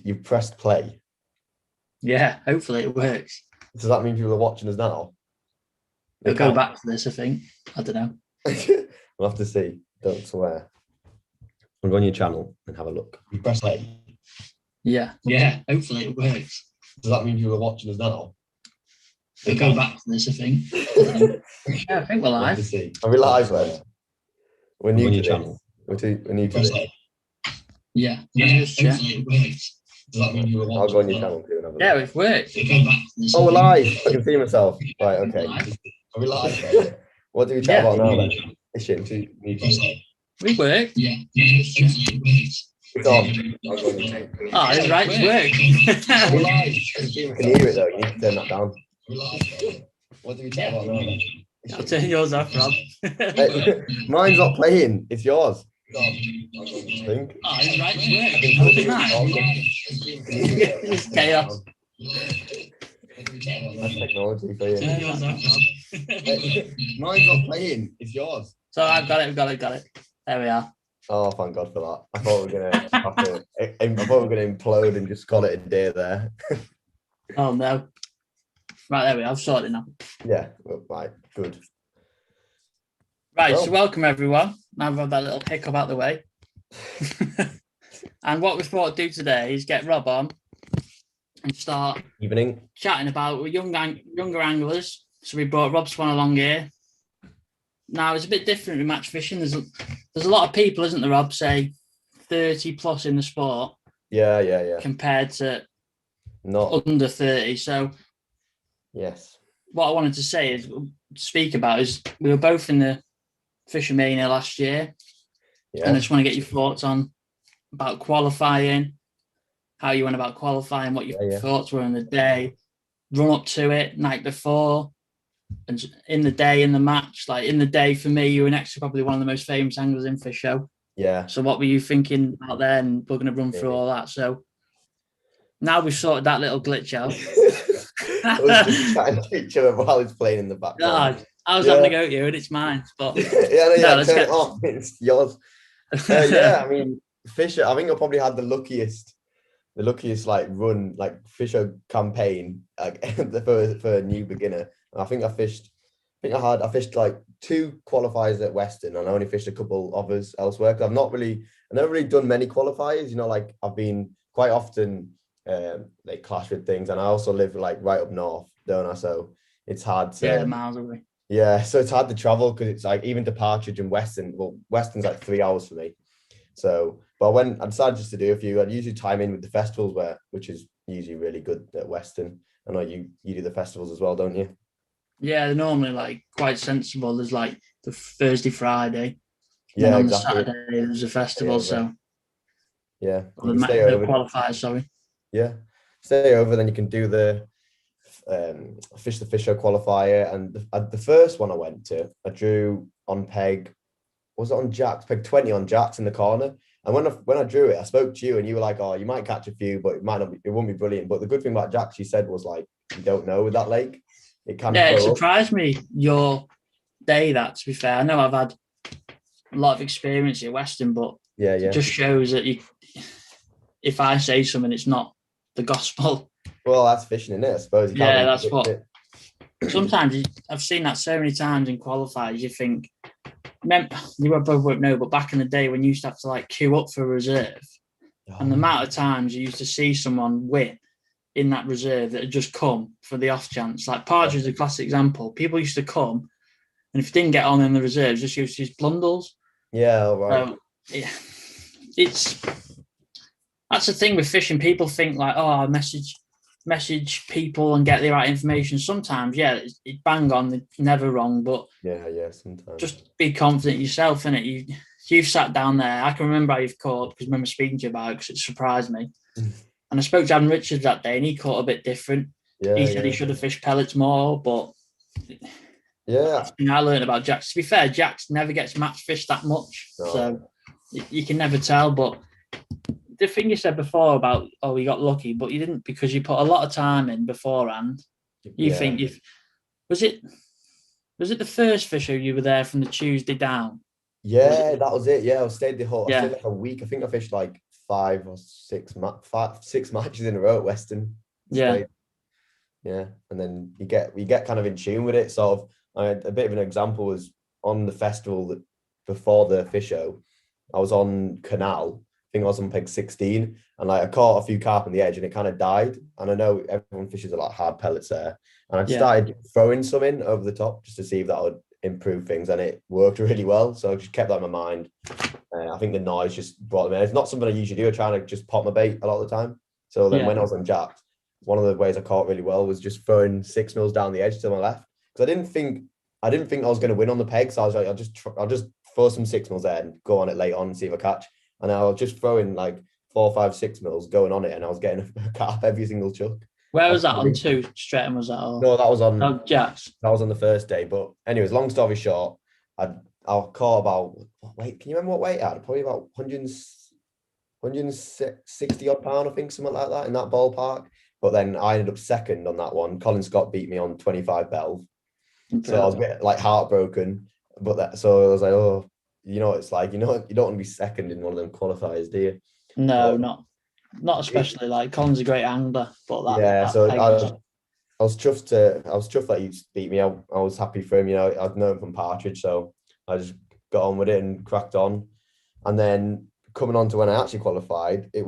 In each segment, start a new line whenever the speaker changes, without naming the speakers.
you've pressed play.
Yeah, hopefully it works.
Does that mean people are watching us now?
We'll go back to this, I think. I don't know.
We'll have to see. Don't swear. We'll go on your channel and have a look. You press play.
Yeah, hopefully it works.
Does that mean people are watching us now?
We'll go back to this, I think. Yeah, I think we're
We'll have
live.
to see. Are we live then? We're new to channel. We're new to this.
Yeah, hopefully it works.
Does that mean people are watching? I'll go on your channel too and have a look.
Yeah, it works.
Oh, we're live. I can see myself. Right, okay. Are we live then? What do we chat about now then? Fishing.
We work. Yeah, hopefully it works.
It's on. I'll go on your channel.
Oh, it's right, it's work.
We're live. You can hear it though. You need to turn that down. What do we chat about now then?
I'll turn yours off, Rob.
Mine's not playing. It's yours.
Oh, it's right, it's work. It's chaos.
That's technology for you.
Turn yours off, Rob.
Mine's not playing. It's yours.
So I've got it. There we are.
Oh, thank God for that. I thought we were gonna implode and just call it a day there.
Oh no. Right, there we are. I've sorted it now.
Yeah, right, good.
Right, well, so welcome everyone. Now we've had that little hiccup out the way. And what we thought to do today is get Rob on and start chatting about younger anglers. So we brought Rob Swan along here. Now it's a bit different with match fishing. There's a lot of people, isn't there, Rob, say 30 plus in the sport.
Yeah.
Compared to
not
under 30. So
yes.
What I wanted to say is speak about is we were both in the Fisher Mania last year. Yeah. And I just want to get your thoughts on about qualifying, how you went about qualifying, what your thoughts were on the day, run up to it, night before, and in the day, in the match. Like in the day, for me, you were next to probably one of the most famous anglers in Fish Show.
Yeah.
So what were you thinking out there? And we're going to run through all that. So now we've sorted that little glitch out.
I was just chatting to each other while he's playing in the background.
No, I was having a go at you, and it's mine. But
let's turn it off. It's yours. I mean, Fisher. I think I probably had the luckiest like run, like Fisher campaign, like for a new beginner. And I think I fished like 2 qualifiers at Weston, and I only fished a couple others elsewhere because I've never really done many qualifiers. You know, like I've been quite often. They clash with things, and I also live like right up north, don't I? So it's hard to
miles away.
Yeah, so it's hard to travel because it's like even to Partridge and Weston. Well, Weston's like 3 hours for me. So, but when I decided just to do a few, I'd usually time in with the festivals which is usually really good at Weston. I know you do the festivals as well, don't you?
Yeah, they're normally like quite sensible. There's like the Thursday, Friday.
Yeah,
and on
exactly.
the Saturday there's a festival. So
yeah,
the qualifiers. Sorry.
Yeah, stay over, then you can do the Fish the Fisher qualifier. And the first one I went to, I drew on peg, was it on jacks? Peg 20 on jacks in the corner. And when I drew it, I spoke to you and you were like, oh, you might catch a few, but it won't be brilliant. But the good thing about jacks, you said, was like, you don't know with that lake. It can.
Yeah, it surprised me your day, that, to be fair. I know I've had a lot of experience at Weston, but it just shows that if I say something, it's not the gospel.
Well, that's fishing, isn't it? I suppose.
That's what. Sometimes I've seen that so many times in qualifiers. You think, you both won't know, but back in the day when you used to have to like queue up for a reserve, and the amount of times you used to see someone win in that reserve that had just come for the off chance. Like Partridge is a classic example. People used to come, and if you didn't get on in the reserves, just used to use blunders.
Yeah, right.
That's the thing with fishing. People think like, oh, I message people and get the right information. Sometimes, it's bang on, it's never wrong. But
sometimes
just be confident yourself, innit? You've sat down there. I can remember how you've caught, because I remember speaking to you about it, because it surprised me. And I spoke to Adam Richards that day, and he caught a bit different. He said he should have fished pellets more, but I learned about jacks. To be fair, jacks never gets match fished that much, so you can never tell. But the thing you said before about, we got lucky, but you didn't, because you put a lot of time in beforehand. You think was it the first Fisher you were there from the Tuesday down?
Yeah, that was it. Yeah, I stayed the whole. I stayed like a week. I think I fished like five or six matches in a row at Weston.
Yeah.
Yeah, and then you get kind of in tune with it. Sort of, a bit of an example was on the festival that before the fish show, I was on canal. I think I was on peg 16, and like I caught a few carp on the edge, and it kind of died. And I know everyone fishes a lot of hard pellets there, and I started throwing some in over the top just to see if that would improve things, and it worked really well. So I just kept that in my mind. I think the noise just brought them in. It's not something I usually do. I try to just pop my bait a lot of the time. So then when I was on Jack, one of the ways I caught really well was just throwing 6 mils down the edge to my left, because I didn't think I was going to win on the peg. So I was like, I'll just throw some 6 mils there and go on it late on and see if I catch. And I was just throwing like 4, 5, 6 mils going on it, and I was getting a carp every single chuck.
Where was that on two? Stretton was that?
No, that was on
Jacks.
That was on the first day. But anyways, long story short, I caught about can you remember what weight I had? Probably about 160 odd pound, I think, something like that in that ballpark. But then I ended up second on that one. Colin Scott beat me on 25 bells. So I was a bit like heartbroken. So I was like, oh, it's like, you don't want to be second in one of them qualifiers, do you?
No, not especially. Like Colin's a great angler, but
so I was chuffed that he beat me. I was happy for him. I'd known him from Partridge, so I just got on with it and cracked on. And then coming on to when I actually qualified, I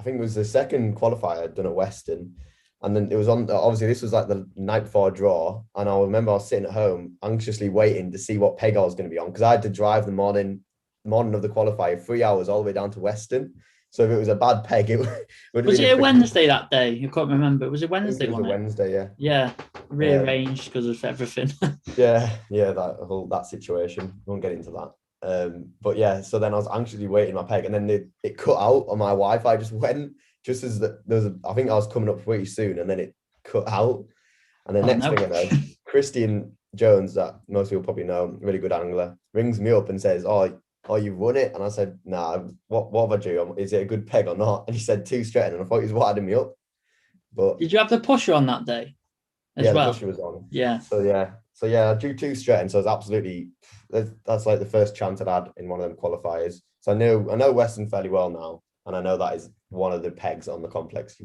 think it was the second qualifier I'd done at Weston. And then it was obviously this was like the night before draw. And I remember I was sitting at home anxiously waiting to see what peg I was going to be on, because I had to drive the morning of the qualifier 3 hours all the way down to Weston. So if it was a bad peg, it would
was it a Wednesday that day? You can't remember. Was it Wednesday?
It was a Wednesday, yeah.
Yeah, rearranged because of everything.
yeah, that situation. I won't get into that. But yeah, so then I was anxiously waiting my peg, and then it cut out on my Wi-Fi just as there was I think I was coming up pretty soon, and then it cut out. And the next thing I know, Christian Jones, that most people probably know, really good angler, rings me up and says, oh, you've won it. And I said, nah, what have I do? Is it a good peg or not? And he said 2 straight, and I thought he was winding me up. But
did you have the pusher on that day
as well? The pusher was on.
Yeah.
So I drew 2 straight, and so that's like the first chance I'd had in one of them qualifiers. So I know Weston fairly well now, and I know that is one of the pegs on the complex,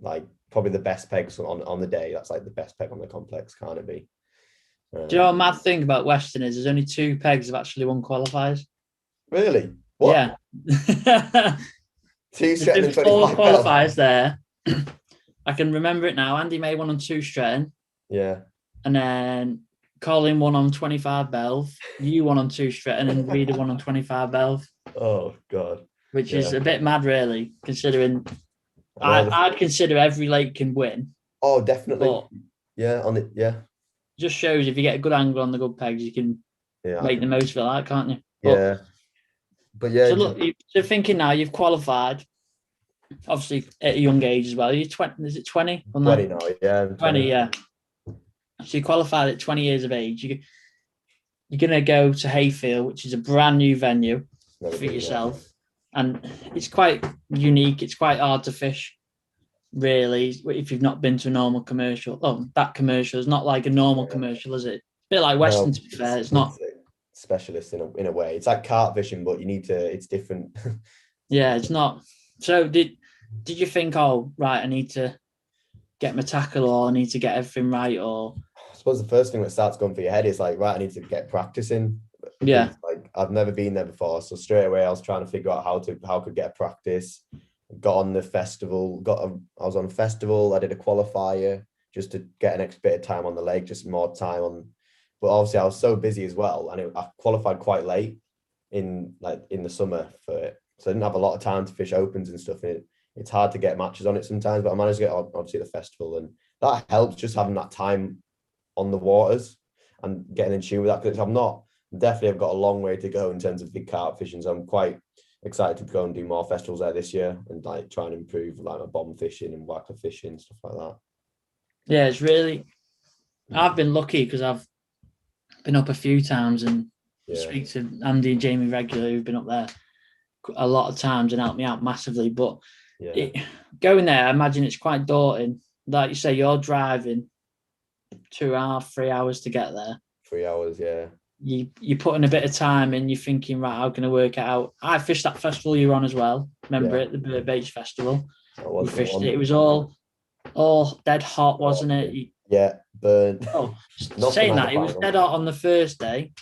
like probably the best pegs on the day. That's like the best peg on the complex, can't it be?
Do you know what mad thing about Weston is? There's only 2 pegs have actually won qualifiers.
Really? What?
Yeah.
2 straight and
4 qualifiers there. I can remember it now. Andy May won on 2 Stretton.
Yeah.
And then Colin won on 25 bells. You won on 2 Stretton, and Reader won on 25 bells.
Oh God.
Which is a bit mad, really, considering I'd consider every lake can win.
Oh, definitely.
Just shows if you get a good angle on the good pegs, you can make the most of that, can't you?
But yeah.
So look, so thinking now you've qualified, obviously at a young age as well. You're 20. Is it 20?
20 now. Yeah.
20. Yeah. So you qualified at 20 years of age. You're going to go to Hayfield, which is a brand new venue for yourself. And it's quite unique. It's quite hard to fish, really, if you've not been to a normal commercial. Oh, that commercial is not like a normal commercial, is it? A bit like Weston, to be fair. It's not
specialist in a way. It's like carp fishing, but it's different.
Yeah, it's not. So did you think, oh, right, I need to get my tackle, or I need to get everything right, or?
I suppose the first thing that starts going through your head is like, right, I need to get practicing.
Yeah.
Like I've never been there before, so straight away I was trying to figure out how I could get a practice. Got on the festival. I was on a festival. I did a qualifier just to get an extra bit of time on the lake, just more time on. But obviously I was so busy as well, and I qualified quite late in the summer for it, so I didn't have a lot of time to fish opens and stuff. It's hard to get matches on it sometimes, but I managed to get obviously the festival, and that helps, just having that time on the waters and getting in tune with that, because I've got a long way to go in terms of big carp fishing, so I'm quite excited to go and do more festivals there this year and like try and improve like my bomb fishing and whacker fishing, stuff like that.
Yeah, it's really, I've been lucky because I've been up a few times and speak to Andy and Jamie regularly, who've been up there a lot of times and helped me out massively. But going there, I imagine it's quite daunting. Like you say, you're driving 2.5, 3 hours to get there.
3 hours, yeah.
you put in a bit of time and you're thinking, right, how can I work it out? I fished that festival you're on as well. Remember it, the Burt Beach Festival. We fished it. It was all dead hot, wasn't it?
Yeah, burned.
Saying that, it was dead hot on the first day,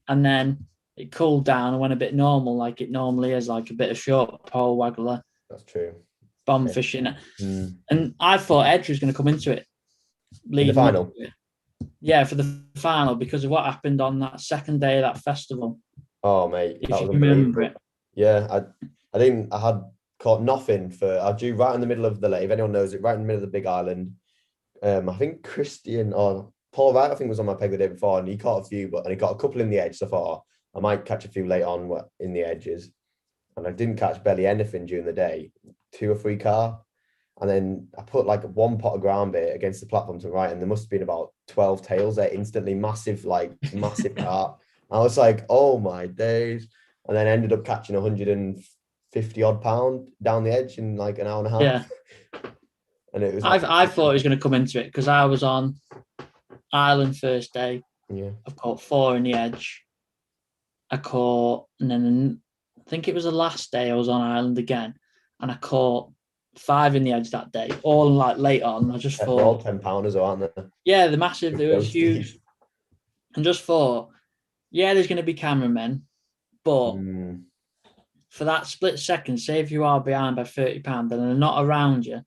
and then it cooled down and went a bit normal, like it normally is, like a bit of short pole waggler.
That's true.
Bomb fishing. And I thought Edge was going to come into it.
In the final?
Yeah, for the final, because of what happened on that second day of that festival.
Oh, mate.
If you remember it.
Yeah, I had caught nothing I drew right in the middle of the lake. If anyone knows it, right in the middle of the big island. I think Christian or Paul Wright, I think, was on my peg the day before, and he caught a few, and he got a couple in the edge. So I thought I might catch a few late on in the edges. And I didn't catch barely anything during the day, 2 or 3 carp. And then I put like 1 pot of ground bait against the platform to the right, and there must have been about 12 tails there instantly, massive carp. I was like, oh my days. And then ended up catching 150 odd pound down the edge in like an hour and a half.
Yeah.
And it was
I thought he was going to come into it because I was on Island first day.
Yeah.
I've caught 4 in the edge. I caught, and then I think it was the last day I was on Island again, and I caught 5 in the edge that day, all like late on. I just thought,
they're all 10-pounders, aren't they?
Yeah, the massive, they were huge. And just thought, yeah, there's going to be cameramen, but for that split second, say if you are behind by 30 pounds and they're not around you,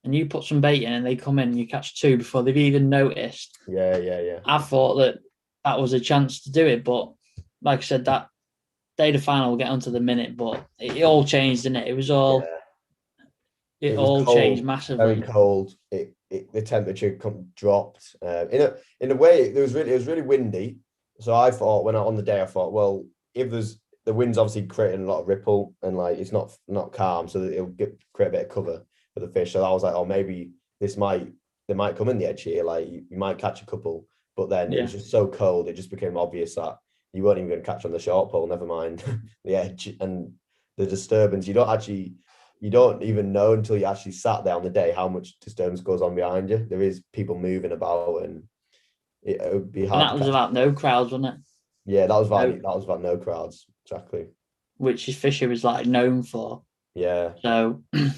and you put some bait in and they come in and you catch 2 before they've even noticed.
Yeah. I
thought that was a chance to do it, but like I said, that day the final, we'll get onto the minute, but it all changed, didn't it? It was all... Yeah. It all cold, changed massively.
Very cold. The temperature dropped. In a way, it was really windy. So I thought on the day, I thought, well, if the wind's obviously creating a lot of ripple and like it's not calm, so that it'll create a bit of cover for the fish. So I was like, oh, maybe they might come in the edge here. Like you might catch a couple, but then it was just so cold, it just became obvious that you weren't even going to catch on the short pole. Never mind the edge and the disturbance. You don't even know until you actually sat there on the day how much disturbance goes on behind you. There is people moving about, and it would be hard.
And that was about no crowds, wasn't it?
Yeah, that was about no crowds, exactly.
Which is Fisher was like known for.
Yeah.
So I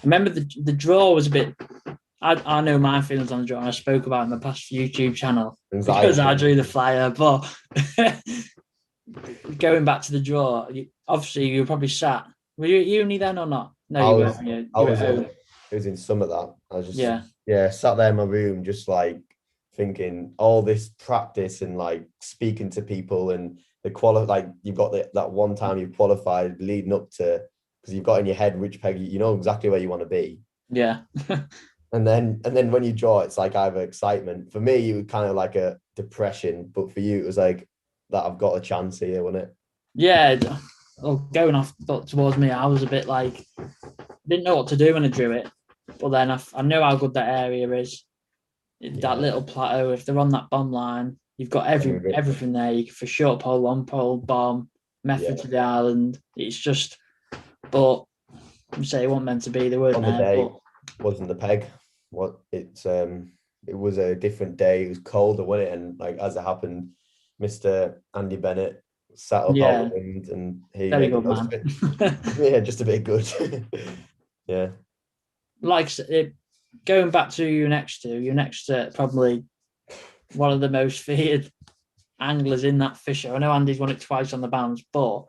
remember the draw was a bit. I know my feelings on the draw, and I spoke about it in my past YouTube channel because I drew the flyer. But going back to the draw, obviously you were probably sat. Were you at uni then or not? No, you weren't.
It was in summer that. I was just sat there in my room, just like thinking all this practice and like speaking to people and you've got that one time you've qualified leading up to, because you've got in your head which peg you know exactly where you want to be.
Yeah.
and then when you draw, it's like either excitement. For me, it was kind of like a depression, but for you, it was like that I've got a chance here, wasn't it?
Yeah. Going off towards me, I was a bit like, didn't know what to do when I drew it, but then I know how good that area is. That little plateau, if they're on that bomb line, you've got everything there. You can for short pole, long pole, bomb, method to the island. It's just, but I'm saying it wasn't meant to be. They weren't
on the day, wasn't the peg. It was a different day. It was colder, wasn't it? And like as it happened, Mr. Andy Bennett sat up out the wind, and he
very good man.
Yeah, just a bit good. Yeah.
Like going back to your next to probably one of the most feared anglers in that fisher. I know Andy's won it twice on the bands, but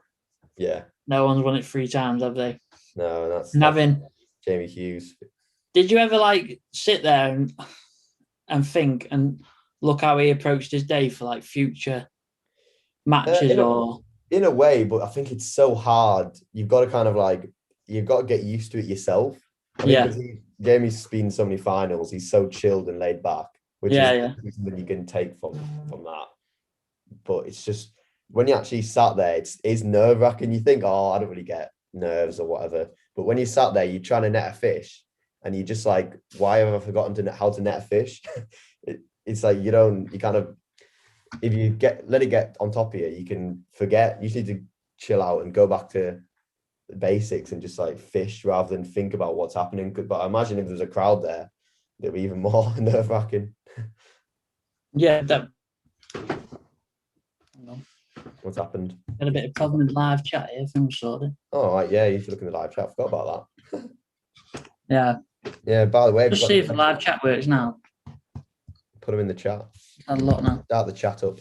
no one's won it 3 times, have they?
No, that's Jamie Hughes.
Did you ever like sit there and think and look how he approached his day for like future matches
in a way, but I think it's so hard. You've got to get used to it yourself. Because Jamie's been so many finals, he's so chilled and laid back, which is something you can take from that. But it's just when you actually sat there, it's nerve-wracking. You think, oh, I don't really get nerves or whatever. But when you sat there, you're trying to net a fish, and you're just like, why have I forgotten how to net a fish? It's like you kind of, if you let it get on top of you, you can forget. You just need to chill out and go back to the basics and just like fish rather than think about what's happening. But I imagine if there's a crowd there, it'd be even more nerve-wracking.
Yeah,
What's happened?
Got a bit of problem with live chat here. Things sorted.
Oh, right, yeah, you should look in the live chat. I forgot about that.
Yeah.
Yeah, by the way,
Just see if the live chat works now.
Put them in the chat.
A lot now.
Start the chat up.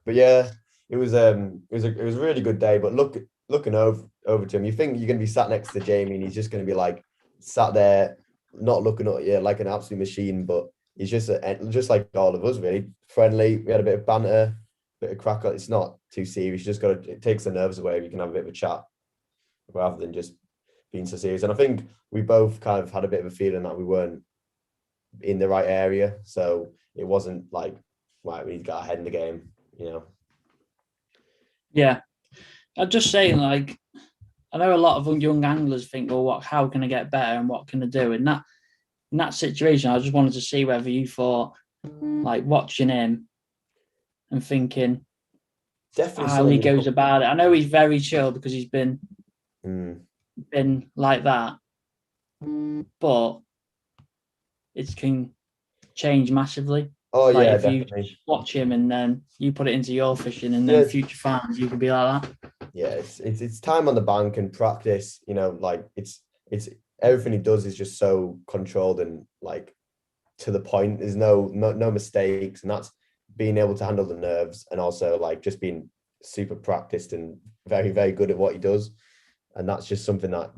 But yeah, it was a really good day. But looking over to him, you think you're gonna be sat next to Jamie and he's just gonna be like sat there, not looking at you like an absolute machine, but he's just like all of us, really friendly. We had a bit of banter, bit of crack. It's not too serious. You just it takes the nerves away. You can have a bit of a chat rather than just being so serious. And I think we both kind of had a bit of a feeling that we weren't in the right area, so it wasn't like, right, we need to get our head in the game,
Yeah, I'm just saying, like, I know a lot of young anglers think, well, how can I get better and what can I do? In that situation, I just wanted to see whether you thought, like, watching him and thinking
definitely
how he goes about it. I know he's very chill because he's been like that, but it can change massively.
Oh,
like
yeah,
if
definitely.
You watch him and then you put it into your fishing, and then future fans, you can be like that.
Yeah, it's time on the bank and practice. Like it's everything he does is just so controlled and like to the point. There's no mistakes, and that's being able to handle the nerves and also like just being super practiced and very, very good at what he does. And that's just something that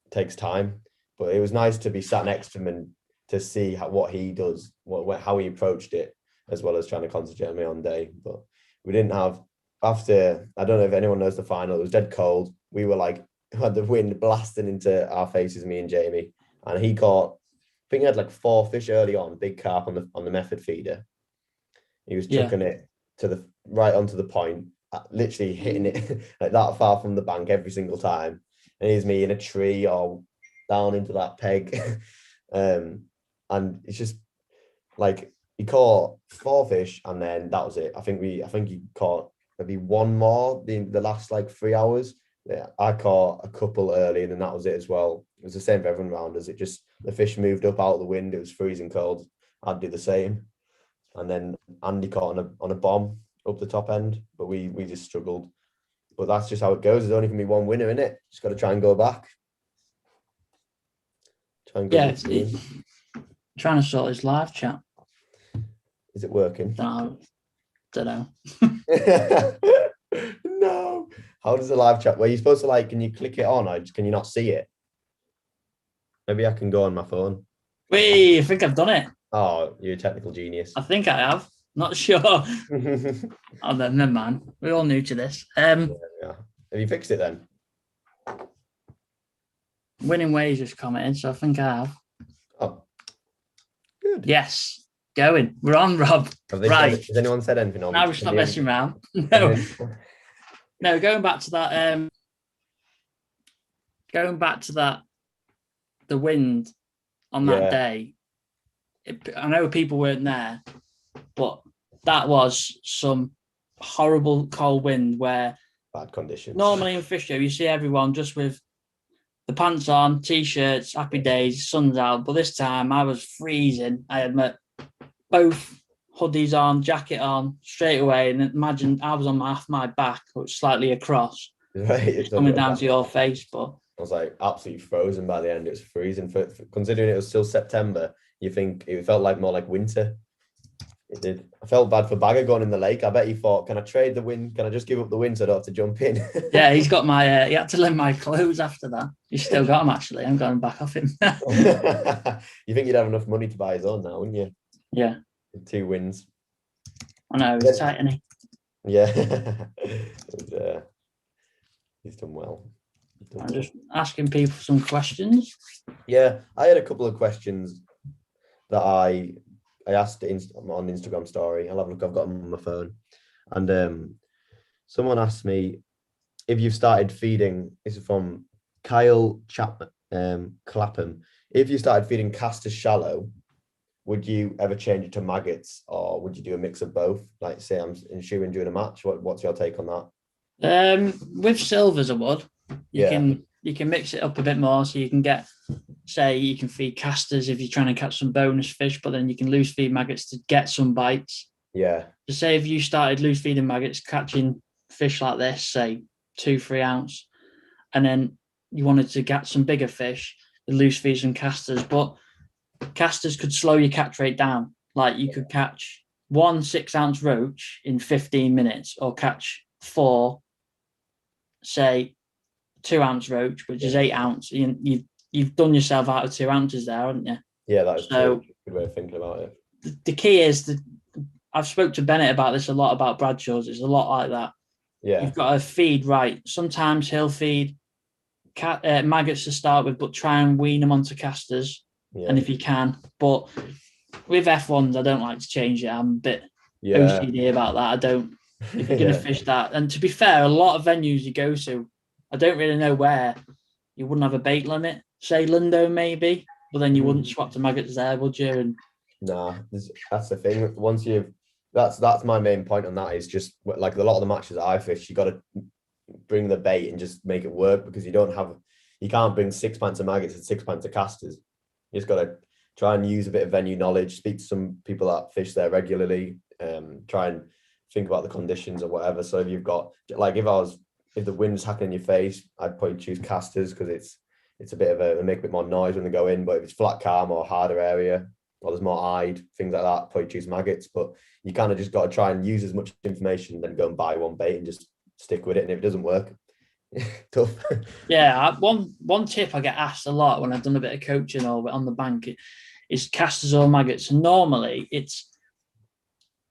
takes time. But it was nice to be sat next to him and to see what he does, how he approached it, as well as trying to concentrate on my own day. But we didn't have, after, I don't know if anyone knows the final, it was dead cold. We were like, had the wind blasting into our faces, me and Jamie. And he caught, I think he had like 4 fish early on, big carp on the method feeder. He was chucking it right onto the point, literally hitting it like that far from the bank every single time. And here's me in a tree or down into that peg. And it's just like he caught 4 fish and then that was it. I think he caught maybe one more in the last like 3 hours. Yeah, I caught a couple early and then that was it as well. It was the same for everyone around us. It just, the fish moved up out of the wind. It was freezing cold. I'd do the same. And then Andy caught on a bomb up the top end, but we just struggled. But that's just how it goes. There's only going to be one winner in it. Just got to try and go back.
Trying to sort his live chat.
Is it working?
Don't know.
No. How does the live chat? Were you supposed to can you click it on or can you not see it? Maybe I can go on my phone.
Wait, I think I've done it.
Oh, you're a technical genius.
I think I have. Not sure. Oh, never mind. We're all new to this.
Yeah. Have you fixed it then?
Winning Ways just commented, so I think I have.
Oh, good.
Yes, going. We're on, Rob. Right.
Has anyone said anything on?
Now we're just not messing around. No. No, going back to that. The wind on that day. I know people weren't there, but that was some horrible cold wind where
bad conditions.
Normally in fish show, you see everyone just with the pants on, t-shirts, happy days, sun's out. But this time I was freezing. I had both hoodies on, jacket on straight away. And imagine I was on my back, which was slightly across.
Right.
Coming down to your face. But
I was like absolutely frozen by the end. It was freezing. For considering it was still September, you think it felt like more like winter. It did. I felt bad for Bagger going in the lake. I bet he thought, can I trade the wind? Can I just give up the wind so I don't have to jump in?
Yeah, he's got he had to lend my clothes after that. He's still got them, actually. I'm going back off him.
You think you'd have enough money to buy his own now, wouldn't you?
Yeah.
2 wins.
I know, he's tight, isn't he?
Yeah. He's done well.
I'm just asking people some questions.
Yeah, I had a couple of questions that I asked on Instagram story. I'll have a look. I've got them on my phone. And someone asked me if you've started feeding. This is from Kyle Clapham. If you started feeding casters shallow, would you ever change it to maggots, or would you do a mix of both? Like, say I'm ensuring during a match. What's your take on that?
With silvers, I would. You can mix it up a bit more, so you can get, say, you can feed casters if you're trying to catch some bonus fish, but then you can loose feed maggots to get some bites.
Yeah.
To say if you started loose feeding maggots, catching fish like this, say 2-3 ounce, and then you wanted to get some bigger fish, the loose feeds and casters, but casters could slow your catch rate down. Like you could catch 1 6-ounce roach in 15 minutes, or catch 4, say 2-ounce roach, which is 8 ounce. You've done yourself out of 2 ounces there, haven't you?
Yeah, that is
So
true. Good way of thinking about it.
The key is that I've spoke to Bennett about this a lot, about Bradshaw's. It's a lot like that.
Yeah.
You've got to feed right. Sometimes he'll feed maggots to start with, but try and wean them onto casters.
Yeah.
And if you can, but with F1s, I don't like to change it. I'm a bit
Yeah.
OCD about that. I don't. If you're going to fish that, and to be fair, a lot of venues you go to, I don't really know where you wouldn't have a bait limit. Say Lindo maybe, but then you wouldn't swap the maggots there, would you? And
nah, that's the thing. Once you've that's my main point on that, is just like a lot of the matches that I fish, you got to bring the bait and just make it work, because you can't bring 6 pints of maggots and 6 pints of casters. You just got to try and use a bit of venue knowledge, speak to some people that fish there regularly, try and think about the conditions or whatever. So if you've got, like, if the wind's hacking in your face, I'd probably choose casters, because it's a bit of they make a bit more noise when they go in. But if it's flat, calm, or harder area, or there's more eyed, things like that, probably choose maggots. But you kind of just got to try and use as much information, then go and buy one bait and just stick with it. And if it doesn't work, tough.
yeah, one tip I get asked a lot when I've done a bit of coaching or on the bank is casters or maggots. And normally it's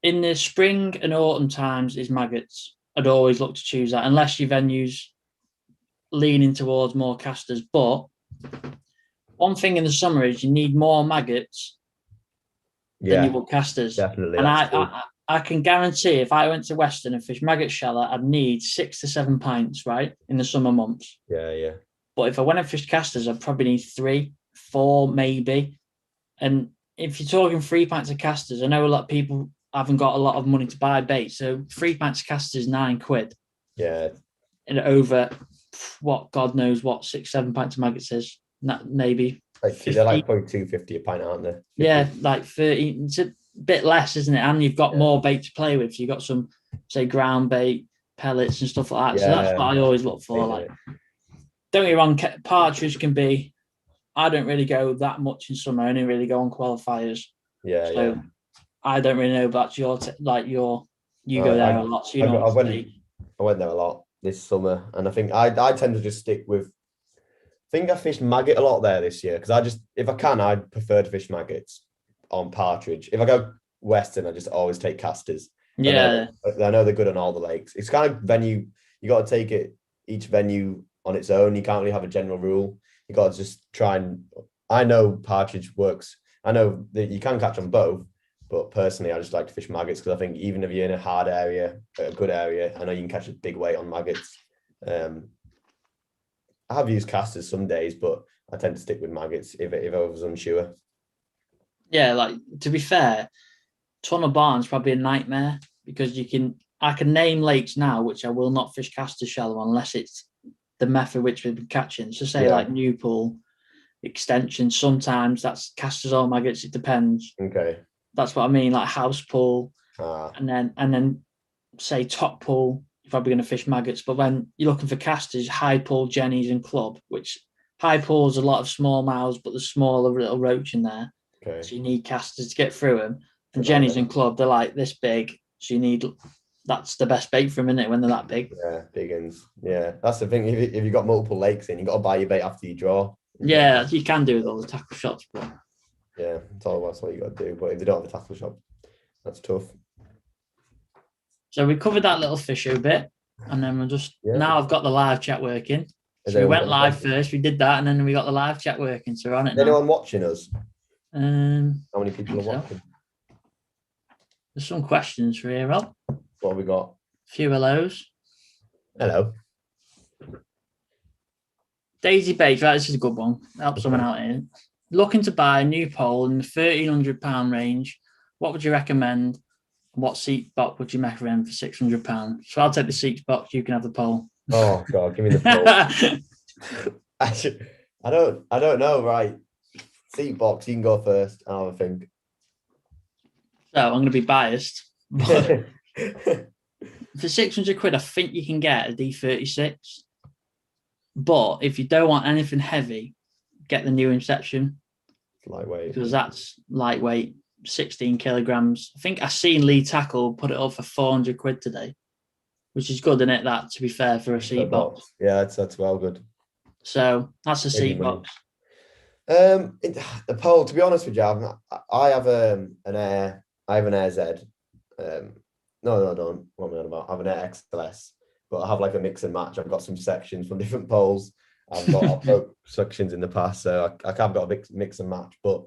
in the spring and autumn times is maggots. I'd always look to choose that, unless your venue's leaning towards more casters. But one thing in the summer is you need more maggots than you would casters.
Definitely.
And I can guarantee if I went to Weston and fished maggot shallot, I'd need 6 to 7 pints, right, in the summer months.
Yeah.
But if I went and fished casters, I'd probably need 3, 4, maybe. And if you're talking 3 pints of casters, I know a lot of people haven't got a lot of money to buy bait. So 3 pints of casters is £9.
Yeah.
And over what, God knows what, 6, 7 pints of maggots is. That maybe.
Like they're like probably $2.50 a pint, aren't they? 50.
Yeah, like 30. It's a bit less, isn't it? And you've got more bait to play with. So you've got some, say, ground bait, pellets and stuff like that. So that's what I always look for. Like, don't get me wrong, partridge can be, I don't really go that much in summer. I only really go on qualifiers. So I don't really know about you go there a lot. So you know,
I went there a lot this summer, and I think I tend to just stick with. I think I fished maggot a lot there this year, because if I can, I'd prefer to fish maggots on partridge. If I go Western, I just always take casters.
Yeah,
I know they're good on all the lakes. It's kind of venue. You got to take each venue on its own. You can't really have a general rule. You got to just try and. I know partridge works. I know that you can catch on both, but personally, I just like to fish maggots, because I think even if you're in a hard area, a good area, I know you can catch a big weight on maggots. I have used casters some days, but I tend to stick with maggots if I was unsure.
Yeah, like, to be fair, Tunnel Barn's probably a nightmare, because I can name lakes now which I will not fish casters shallow unless it's the method which we've been catching. So say like Newpool, Extension, sometimes that's casters or maggots, it depends.
Okay.
That's what I mean, like House Pool, and then say Top Pool, you're probably going to fish maggots. But when you're looking for casters, High Pool, Jennies and Club, which High Pool's a lot of small mouths, but there's smaller little roach in there.
Okay.
So you need casters to get through them. And Jennies and Club, they're like this big. So that's the best bait for them, isn't it, when they're that big?
Yeah, big ones. Yeah, that's the thing. If you've got multiple lakes in, you've got to buy your bait after you draw.
Yeah, you can do with all the tackle shots, but
yeah, that's what you got to do. But if they don't have a tackle shop, that's tough.
So we covered that little fisher bit, and then we'll just now I've got the live chat working. So we went live first, we did that, and then we got the live chat working. So we're on it now.
Anyone watching us?
How
many people are watching?
There's some questions for you, Rob.
What have we got?
A few hellos.
Hello.
Daisy Bates, right, this is a good one. Help someone out here. Looking to buy a new pole in the £1,300 range. What would you recommend? What seat box would you recommend for £600? So I'll take the seat box. You can have the pole.
Oh God, give me the pole. Actually, I don't know. Right, seat box. You can go first. I'll have a think.
So I'm going to be biased. But for 600 quid, I think you can get a D36. But if you don't want anything heavy, get the new Inception.
Lightweight.
Because that's lightweight, 16 kilograms. I think I seen Lee Tackle put it up for 400 quid today, which is good, isn't it? That, to be fair, for a seat box.
Yeah, that's well good.
So that's a seat box.
The pole, to be honest with you, I have an Air. I have an Air Z. No, don't. What am I on about? I have an Air XLS, but I have like a mix and match. I've got some sections from different poles. I've broke sections in the past, so I have got a mix and match. But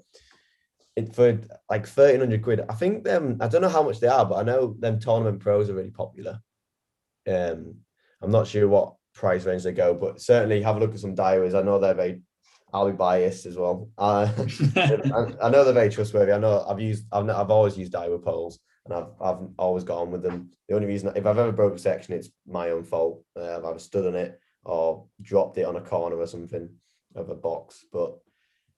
for like 1,300 quid, I think them. I don't know how much they are, but I know them Tournament Pros are really popular. I'm not sure what price range they go, but certainly have a look at some Daiwas. I know they're very. I'll be biased as well. I know they're very trustworthy. I know I've always used Daiwa poles, and I've always got on with them. The only reason, if I've ever broke a section, it's my own fault. I've either stood on it or dropped it on a corner or something of a box. But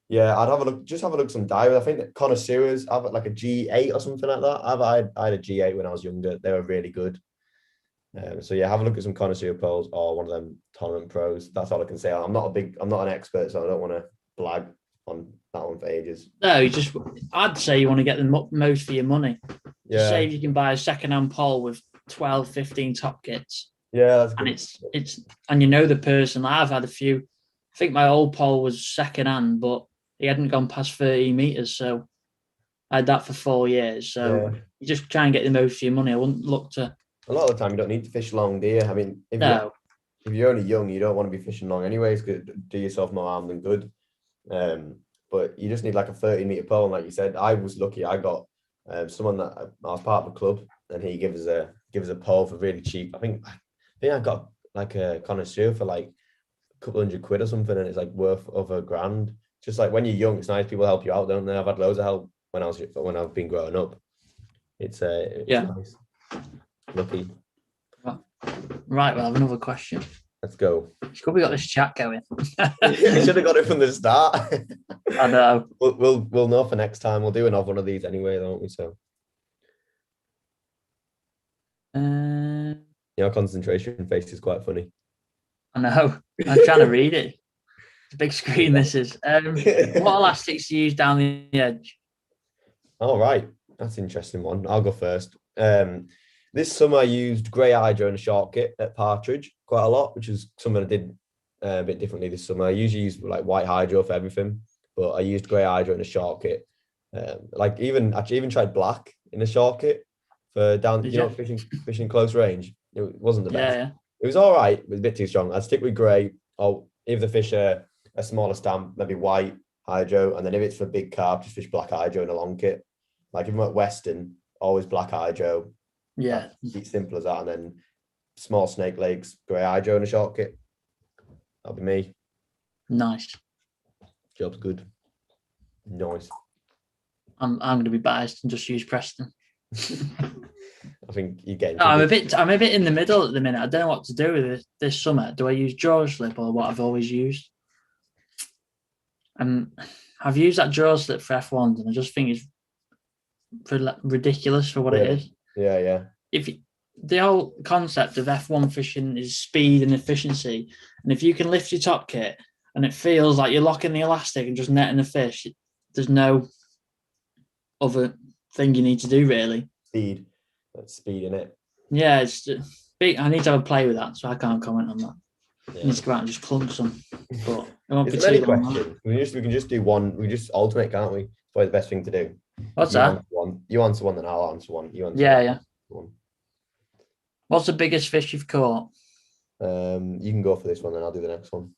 yeah, I'd have a look. Just have a look at some Daiwa. I think that connoisseurs have like a G8 or something like that. I had a G8 when I was younger. They were really good. So yeah, have a look at some connoisseur poles or one of them Tournament Pros. That's all I can say. I'm not an expert, so I don't want to blag on that one for ages.
No, I'd say you want to get the most for your money.
Yeah.
Say if you can buy a second-hand pole with 12, 15 top kits.
Yeah, that's
good.
And
it's and you know the person. I've had a few. I think my old pole was second-hand, but he hadn't gone past 30 meters, so I had that for 4 years. So you just try and get the most for your money. I wouldn't look to.
A lot of the time, you don't need to fish long, do you? I mean, if you're only young, you don't want to be fishing long anyways, because do yourself more harm than good. But you just need like a 30-meter pole, and like you said, I was lucky. I got someone that I was part of a club, and he gives us a pole for really cheap. I think I got like a connoisseur for like a couple $100 or something, and it's like worth over $1,000. Just like when you're young, it's nice people help you out, don't they? I've had loads of help when I've been growing up. It's nice. Lucky.
Right, well, I have another question.
Let's go.
It's good we got this chat going.
We should have got it from the start.
I know.
We'll know for next time. We'll do another one of these anyway, don't we? So your concentration face is quite funny.
I know. I'm trying to read it. It's a big screen, this is. What elastics do you use down the edge?
All right. That's an interesting one. I'll go first. This summer I used grey hydro and a shark kit at Partridge quite a lot, which is something I did a bit differently this summer. I usually use like white hydro for everything, but I used grey hydro and a shark kit. I even tried black in a shark kit for down, fishing close range. It wasn't the best.
Yeah.
It was all right. It was a bit too strong. I'd stick with grey, or if the fish are a smaller stamp, maybe white hydro, and then if it's for big carp, just fish black hydro in a long kit. Like if I'm at Weston, always black hydro.
Yeah,
it's simple as that. And then small snake legs, grey hydro and a short kit. That'll be me.
Nice.
Job's good. Nice.
I'm going to be biased and just use Preston.
I think you're getting.
No, I'm a bit in the middle at the minute. I don't know what to do with it this summer. Do I use jaw slip or what I've always used? And I've used that jaw slip for F1s, and I just think it's ridiculous for what it is.
Yeah.
The whole concept of F1 fishing is speed and efficiency, and if you can lift your top kit and it feels like you're locking the elastic and just netting the fish, there's no other thing you need to do really.
Speed, that's speed in it.
Yeah, it's big. I need to have a play with that, so I can't comment on that. Yeah. I need to go out and just clunk some. But it won't be too long.
We can just do one. We just alternate, can't we? It's probably the best thing to do.
What's that?
You answer one, then I'll answer one.
Yeah. One. What's the biggest fish you've caught?
You can go for this one, then I'll do the next one.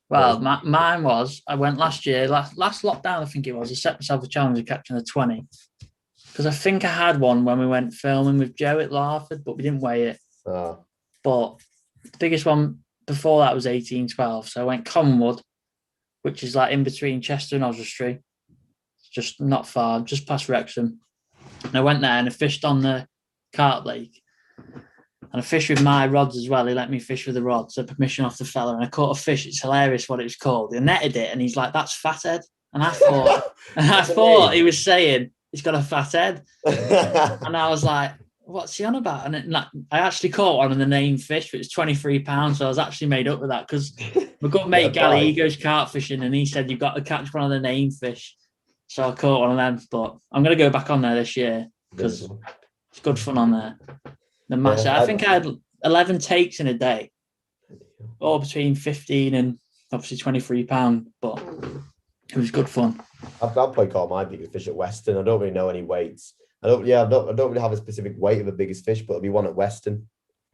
Well, mine was, I went last year, last lockdown, I think it was. I set myself a challenge of catching a 20. Because I think I had one when we went filming with Joe at Larford, but we didn't weigh it.
Oh.
But the biggest one before that was 1812. So I went Commonwood, which is like in between Chester and Oswestry. Just not far, just past Wrexham. And I went there and I fished on the Cart Lake. And I fished with my rods as well. He let me fish with the rods, so permission off the fella. And I caught a fish. It's hilarious what it was called. He netted it and he's like, "That's fathead." And I thought he was saying, "It's got a fat head." And I was like, what's he on about? And like, I actually caught one of the named fish, but it's £23. So I was actually made up with that because my good mate Gally, he goes carp fishing, and he said you've got to catch one of the named fish. So I caught one of them, but I'm going to go back on there this year because it's good fun on there. The massive. I think I had 11 takes in a day, all between 15 and obviously £23, but it was good fun.
I've probably caught my biggest fish at Weston. I don't really know any weights. I don't really have a specific weight of the biggest fish, but it'll be one at Weston.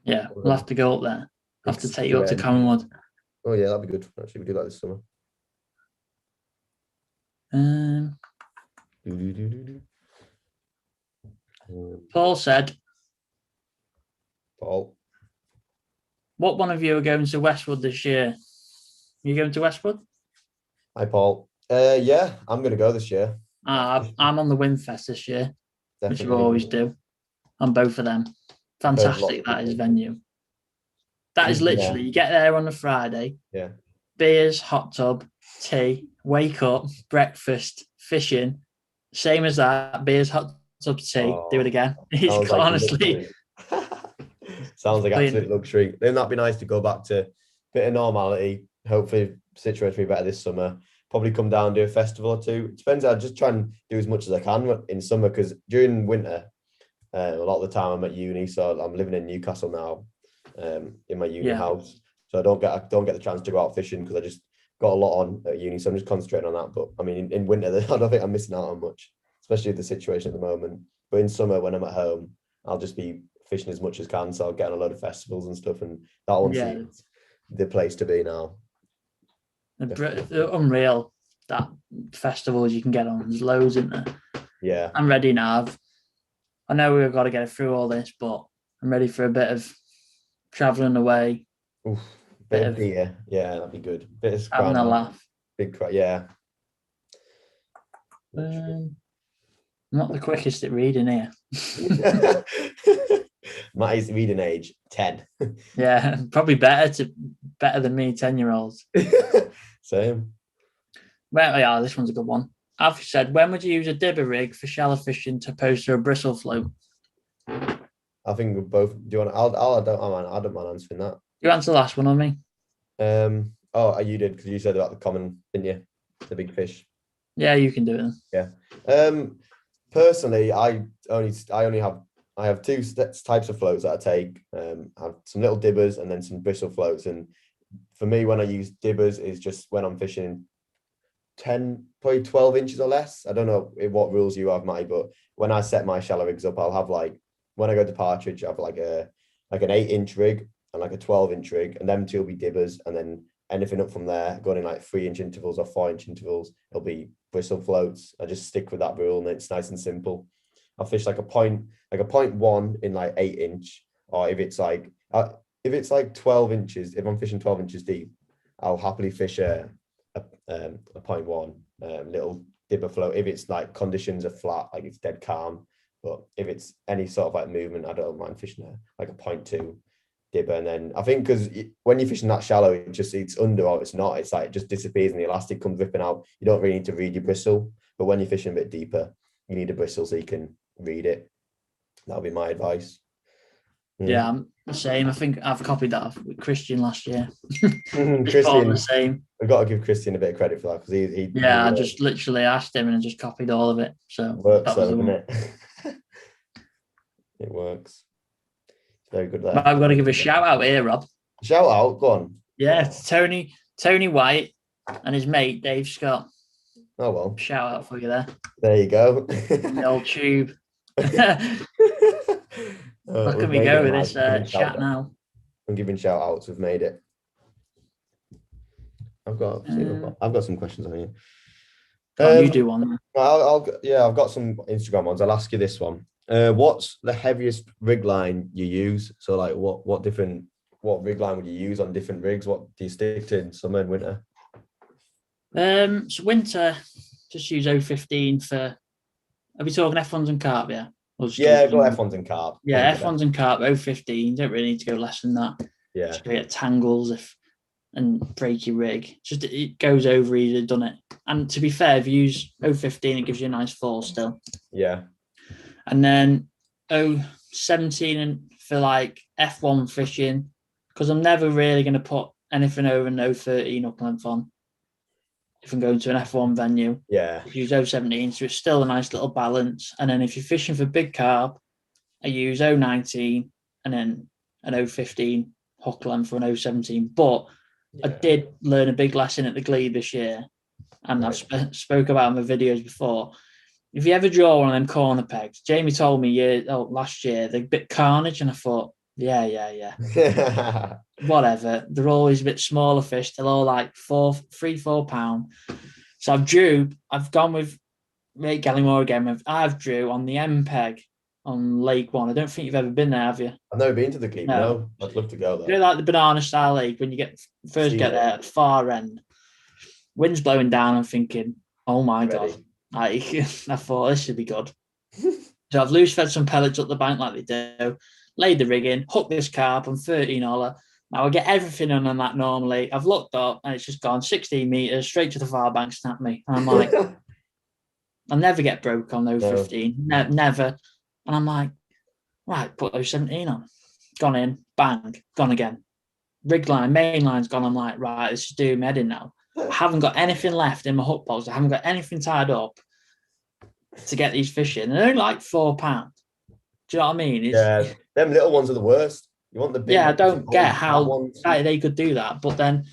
Yeah, we'll have to go up there. I'll have to take you up to Commonwood.
Oh yeah, that'd be good. Actually, we do that this summer.
Paul said,
Paul,
what one of you are going to Westwood this year? You going to Westwood?
Hi, Paul. Yeah, I'm going to go this year.
I'm on the Windfest this year,
Definitely.
which we always do. On both of them. Fantastic, that is venue. That is literally, you get there on a Friday.
Yeah.
Beers, hot tub, tea, wake up, breakfast, fishing. Same as that. Beers, hot tub, tea. Do it again. It's honestly.
Sounds like absolute luxury. Then that'd be nice to go back to a bit of normality. Hopefully, the situation will be better this summer. Probably come down and do a festival or two. It depends. I just try and do as much as I can in summer because during winter, a lot of the time I'm at uni, so I'm living in Newcastle now, in my uni house. So I don't get the chance to go out fishing because I just got a lot on at uni. So I'm just concentrating on that. But I mean, in winter, I don't think I'm missing out on much, especially with the situation at the moment. But in summer, when I'm at home, I'll just be fishing as much as I can. So I'll get on a load of festivals and stuff, and that one seems the place to be now.
The unreal that festivals you can get on. There's loads in there.
Yeah,
I'm ready now. I know we've got to get through all this, but I'm ready for a bit of travelling away.
Oof, bit of beer, yeah, that'd be good. Bit of
having a laugh.
Big cry, yeah.
Not the quickest at reading here.
Matty's reading age 10.
Yeah, probably better than me, 10-year-olds.
Same.
Well, yeah, this one's a good one. I've said, when would you use a dibber rig for shallow fishing to opposed to a bristle float?
I think we both. Do you want? I don't mind answering that.
You answer the last one on me.
Oh, you did because you said about the common, didn't you? The big fish.
Yeah, you can do it
then. Yeah. Personally, I have two types of floats that I take. I have some little dibbers and then some bristle floats. And for me, when I use dibbers, is just when I'm fishing 10, probably 12 inches or less. I don't know what rules you have, Matty, but when I set my shallow rigs up, I'll have when I go to partridge, I have an 8-inch rig and a 12-inch rig, and them two will be dibbers, and then anything up from there, going in 3-inch intervals or 4-inch intervals, it'll be bristle floats. I just stick with that rule, and it's nice and simple. I'll fish a 0.1 in 8-inch, or if it's 12 inches, if I'm fishing 12 inches deep, I'll happily fish a 0.1 little dibber float. If it's conditions are flat, it's dead calm. But if it's any sort of movement, I don't mind fishing a 0.2 dibber. And then I think because when you're fishing that shallow, it's under or it's not. It's it just disappears and the elastic comes ripping out. You don't really need to read your bristle. But when you're fishing a bit deeper, you need a bristle so you can read it. That'll be my advice.
Yeah, I'm the same. I think I've copied that off with Christian last year.
Christian,
the same.
We've got to give Christian a bit of credit for that because he
I just literally asked him and I just copied all of it. So
works, doesn't it? It works. It's very good there.
But I've got to give a shout out here, Rob.
Shout out, go on.
Yeah, it's Tony White and his mate Dave Scott.
Oh well.
Shout out for you there.
There you go.
The old tube. Look at me go with this chat now.
I'm giving shout outs. We've made it. I've got some questions on here.
You do one.
I've got some Instagram ones. I'll ask you this one. What's the heaviest rig line you use? So what rig line would you use on different rigs? What do you stick to in summer and winter?
So winter, just use 015 for. Are we talking F1s and carp? Yeah.
Go F1s and carp.
Yeah, F1s and carp, 015. Don't really need to go less than that.
Yeah.
Just get tangles and break your rig. Just it goes over easily, done it. And to be fair, if you use 015, it gives you a nice fall still.
Yeah.
And then 17 and for like F1 fishing, because I'm never really going to put anything over no 13 up length on if I'm going to an F1 venue.
Yeah.
Use 017, so it's still a nice little balance. And then if you're fishing for big carp, I use 019 and then an 015 hook length for an 017. But I did learn a big lesson at the Glebe this year, and I've spoke about in my videos before. If you ever draw one of them corner pegs, Jamie told me last year they're a bit carnage, and I thought, yeah. Whatever. They're always a bit smaller fish. They're all like 4 pound. So I've gone with Mate Gallimore again. I've drew on the M peg on Lake One. I don't think you've ever been there, have you?
I've never been to the Glebe. No. I'd love to go there.
You know, like the banana style lake when you get there at the far end. Wind's blowing down. I'm thinking, oh my God. I thought this should be good. So I've loose fed some pellets up the bank like they do, laid the rig in, hooked this carp on 13 holler. Now I get everything on that normally. I've looked up and it's just gone 16 meters straight to the far bank, snapped me. And I'm like, I'll never get broke on those 15. Never. And I'm like, right, put those 17 on. Gone in, bang, gone again. Rig line, main line's gone. I'm like, right, this is doing me head in now. I haven't got anything left in my hook poles. I haven't got anything tied up to get these fish in. They're only like 4 pounds. Do you know what I mean?
Them little ones are the worst. You want the big
ones. I don't get how they could do that. But then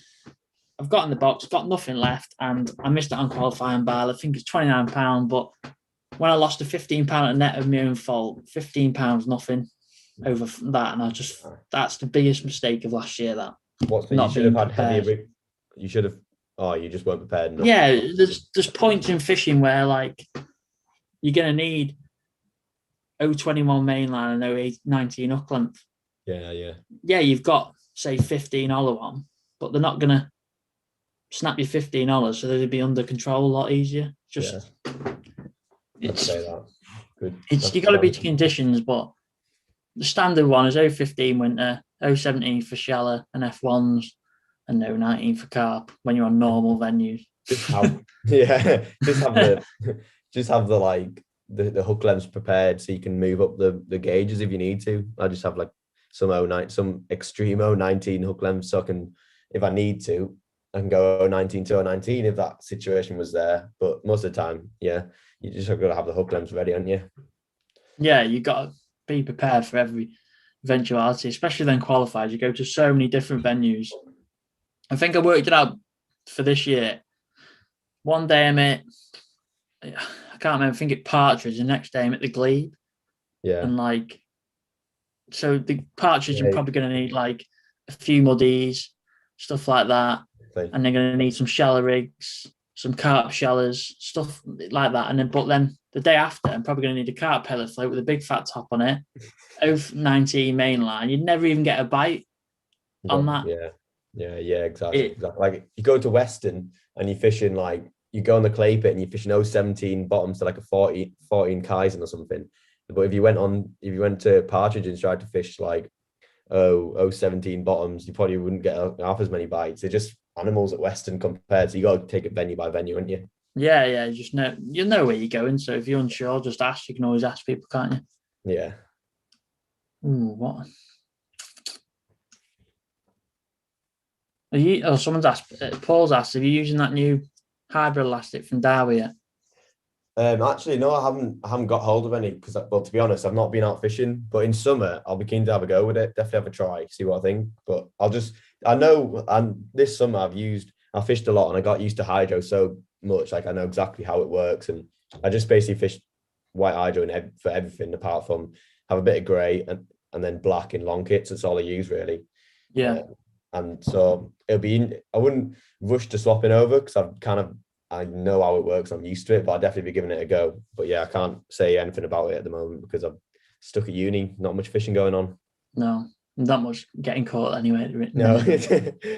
I've got in the box, got nothing left, and I missed it on qualifying bar. I think it's £29. But when I lost a £15 at net of my own fault, £15 nothing over that, and that's the biggest mistake of last year. That
you should have had heavier. You should have. Oh, you just weren't prepared enough.
Yeah, there's points in fishing where like you're gonna need 021 mainline and 019 hook length. Yeah, you've got say 15 olive on, but they're not gonna snap your 15 olives, so they'd be under control a lot easier. I'd say that. Good. You got to be to conditions, but the standard one is 015 winter, 017 for shallow and F1s, and 019 for carp when you're on normal venues.
Just have the like the hook lengths prepared so you can move up the gauges if you need to. I just have like some extreme 019 hook lengths, so I can, if I need to, I can go 019 to 019 if that situation was there. But most of the time, you just have got to have the hook lengths ready, aren't you?
Yeah, you got to be prepared for every eventuality, especially then qualified. You go to so many different venues. I think I worked it out for this year. One day I'm at, I can't remember, I think it's Partridge. The next day I'm at the Glebe.
Yeah.
And like, so the Partridge are probably going to need like a few muddies, stuff like that. And they're going to need some shallow rigs, some carp shallows, stuff like that. And then the day after, I'm probably going to need a carp pellet float with a big fat top on it, 019 mainline. You'd never even get a bite on that.
Yeah, exactly. Like you go to Weston and you're fishing, like you go on the clay pit and you're fishing 017 bottoms to like a 14 Kaizen or something. But if you went to Partridge and tried to fish like 017 bottoms, you probably wouldn't get half as many bites. They're just animals at Weston compared. So you got to take it venue by venue, aren't you?
Yeah. Just you know where you're going. So if you're unsure, just ask. You can always ask people, can't you?
Yeah.
Ooh, what? Someone's asked. Paul's asked, "Are you using that new hybrid elastic from Darby yet?"
Actually, no, I haven't got hold of any because, well, to be honest, I've not been out fishing. But in summer, I'll be keen to have a go with it. Definitely have a try, see what I think. But I know, and this summer I fished a lot, and I got used to hydro so much. Like I know exactly how it works, and I just basically fished white hydro for everything apart from have a bit of grey and then black in long kits. That's all I use really.
Yeah.
And so I wouldn't rush to swapping over because I know how it works. I'm used to it, but I'll definitely be giving it a go. But yeah, I can't say anything about it at the moment because I'm stuck at uni. Not much fishing going on.
No, not much getting caught anyway.
No,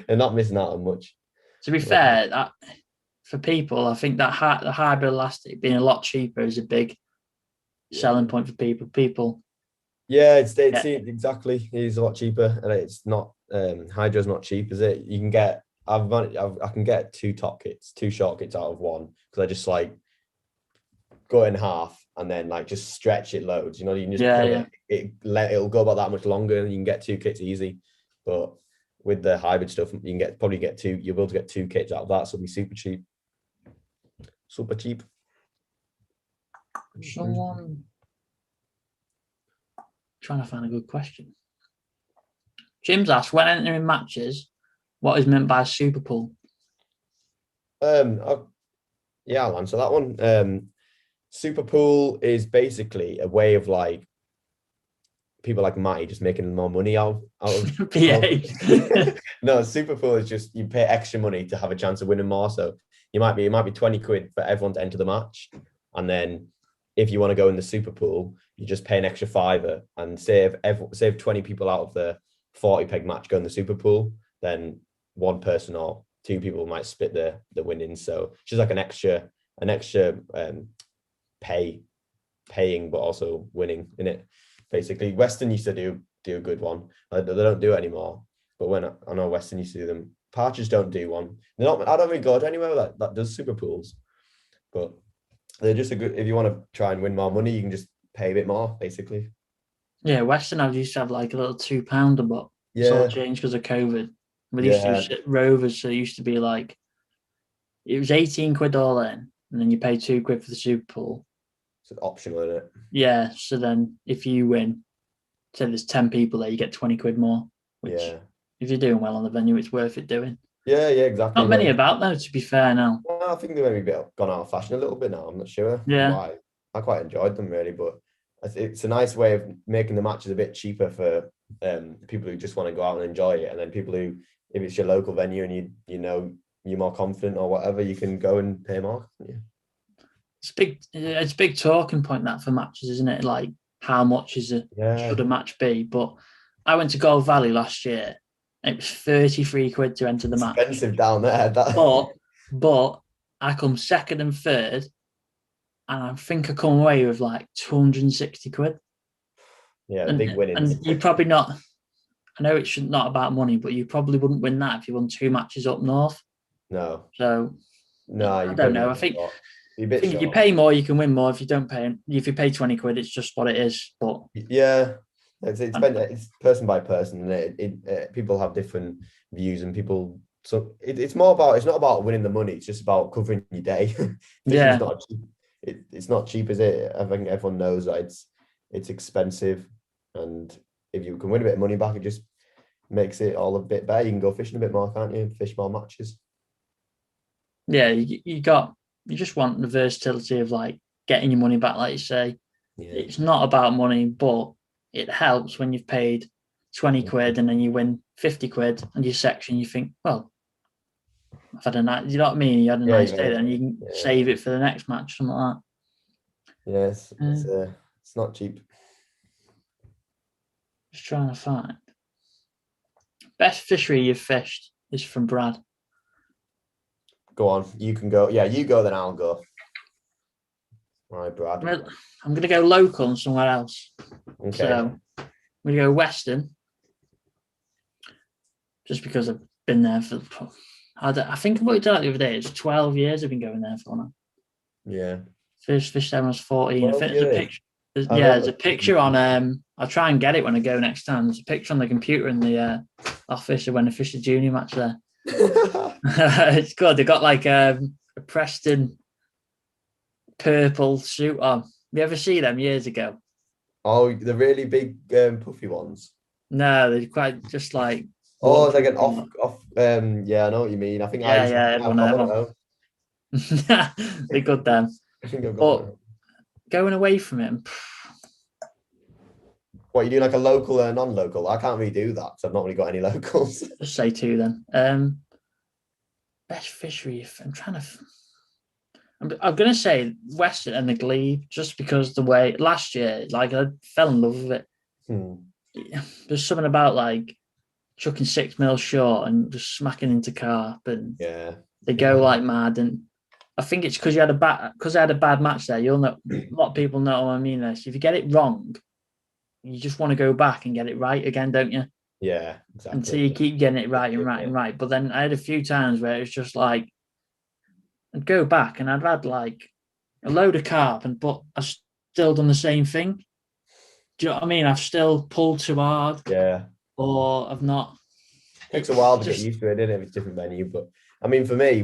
and not missing out on much.
To be fair, for people, I think that the hybrid elastic being a lot cheaper is a big selling point for people.
Yeah, it's exactly. It is a lot cheaper, and it's not. Hydro's not cheap, is it? You can get. I can get two short kits out of one because I just like go in half and then like just stretch it loads. You know, you can just
Yeah,
put
yeah.
it'll go about that much longer, and you can get 2 kits easy. But with the hybrid stuff, you can probably get two. You'll be able to get 2 kits out of that, so it'll be super cheap. Super cheap.
Someone trying to find a good question. Jim's asked, when entering matches, what is meant by super pool?
Yeah, I'll answer that one. Super pool is basically a way of like people like Matty just making more money out of No, super pool is just you pay extra money to have a chance of winning more. So it might be 20 quid for everyone to enter the match, and then if you want to go in the super pool, you just pay an extra fiver and save 20 people out of the 40 peg match go in the super pool. Then one person or 2 people might split the winnings. So it's just like an extra paying but also winning in it. Basically, Weston used to do a good one. They don't do it anymore. But when I know Weston used to do them, Partridge don't do one. They're not. I don't really go to anywhere that does super pools. But they're just a good. If you want to try and win more money, you can just pay a bit more, basically.
Yeah, Weston I used to have like a little £2, but it's all changed because of COVID. We used to use Rovers, so it used to be like it was 18 quid all in, and then you pay 2 quid for the super pool.
It's optional, isn't it?
Yeah. So then if you win, say there's 10 people there, you get 20 quid more. Which if you're doing well on the venue, it's worth it doing.
Yeah, exactly.
Not many about though, to be fair now.
Well, I think they've maybe gone out of fashion a little bit now. I'm not sure why. I quite enjoyed them really, but it's a nice way of making the matches a bit cheaper for people who just want to go out and enjoy it, and then people who, if it's your local venue and you know you're more confident or whatever, you can go and pay more. Yeah.
It's a big talking point that for matches, isn't it? Like how much should a match be? But I went to Gold Valley last year. It was 33 quid to enter the match.
Expensive down there.
But I come second and third, and I think I come away with like 260 quid.
Yeah, big winnings.
And you probably not. I know it's not about money, but you probably wouldn't win that if you won 2 matches up north.
No.
So
no,
I don't know. I think if you pay more, you can win more. If you don't pay, if you pay 20 quid, it's just what it is. But
yeah, it's person by person, and people have different views, and people. So it's not about winning the money. It's just about covering your day. Fishing's not cheap. It's not cheap, is it? I think everyone knows that it's expensive, and if you can win a bit of money back, it just makes it all a bit better. You can go fishing a bit more, can't you? Fish more matches.
Yeah, you just want the versatility of like getting your money back, like you say. Yeah. It's not about money, but it helps when you've paid 20 quid and then you win 50 quid and your section, you think, well, I've had a nice, you know what I mean? You had a nice day, then you can save it for the next match, something like that.
Yes, it's not cheap.
Just trying to find. Best fishery you've fished is from Brad.
Go on, you can go. Yeah, you go, then I'll go. All right, Brad.
I'm going to go local and somewhere else.
Okay.
So I'm going to go Weston, just because I've been there for. I think I worked out the other day. It's 12 years I've been going there for now.
Yeah.
First fish there when I was 14. I think there's a picture. There's a picture on. I'll try and get it when I go next time. There's a picture on the computer in the office of when I fished a junior match there. It's good. They got like a Preston purple suit on. You ever see them years ago?
Oh, the really big puffy ones.
No, they're quite just like.
Oh, it's like an off. Yeah, I know what you mean. I think
everyone know. They're good then. But going away from it.
What, you do like a local or a non-local? I can't really do that, so I've not really got any locals.
Just say 2 then. Best fishery. I'm trying to. I'm going to say Weston and the Glebe, just because the way last year, like I fell in love with it. There's something about like chucking 6 mil short and just smacking into carp, and they go like mad. And I think it's because I had a bad match there. You'll know, a lot of people know what I mean. This, if you get it wrong, you just want to go back and get it right again, don't you?
Yeah, exactly.
Until you keep getting it right and right and right. But then I had a few times where it's just like I'd go back and I'd had like a load of carp, but I still done the same thing. Do you know what I mean? I've still pulled too hard,
Yeah.
or I've not.
Takes a while to get used to it, isn't it? If it's different venue, but I mean, for me,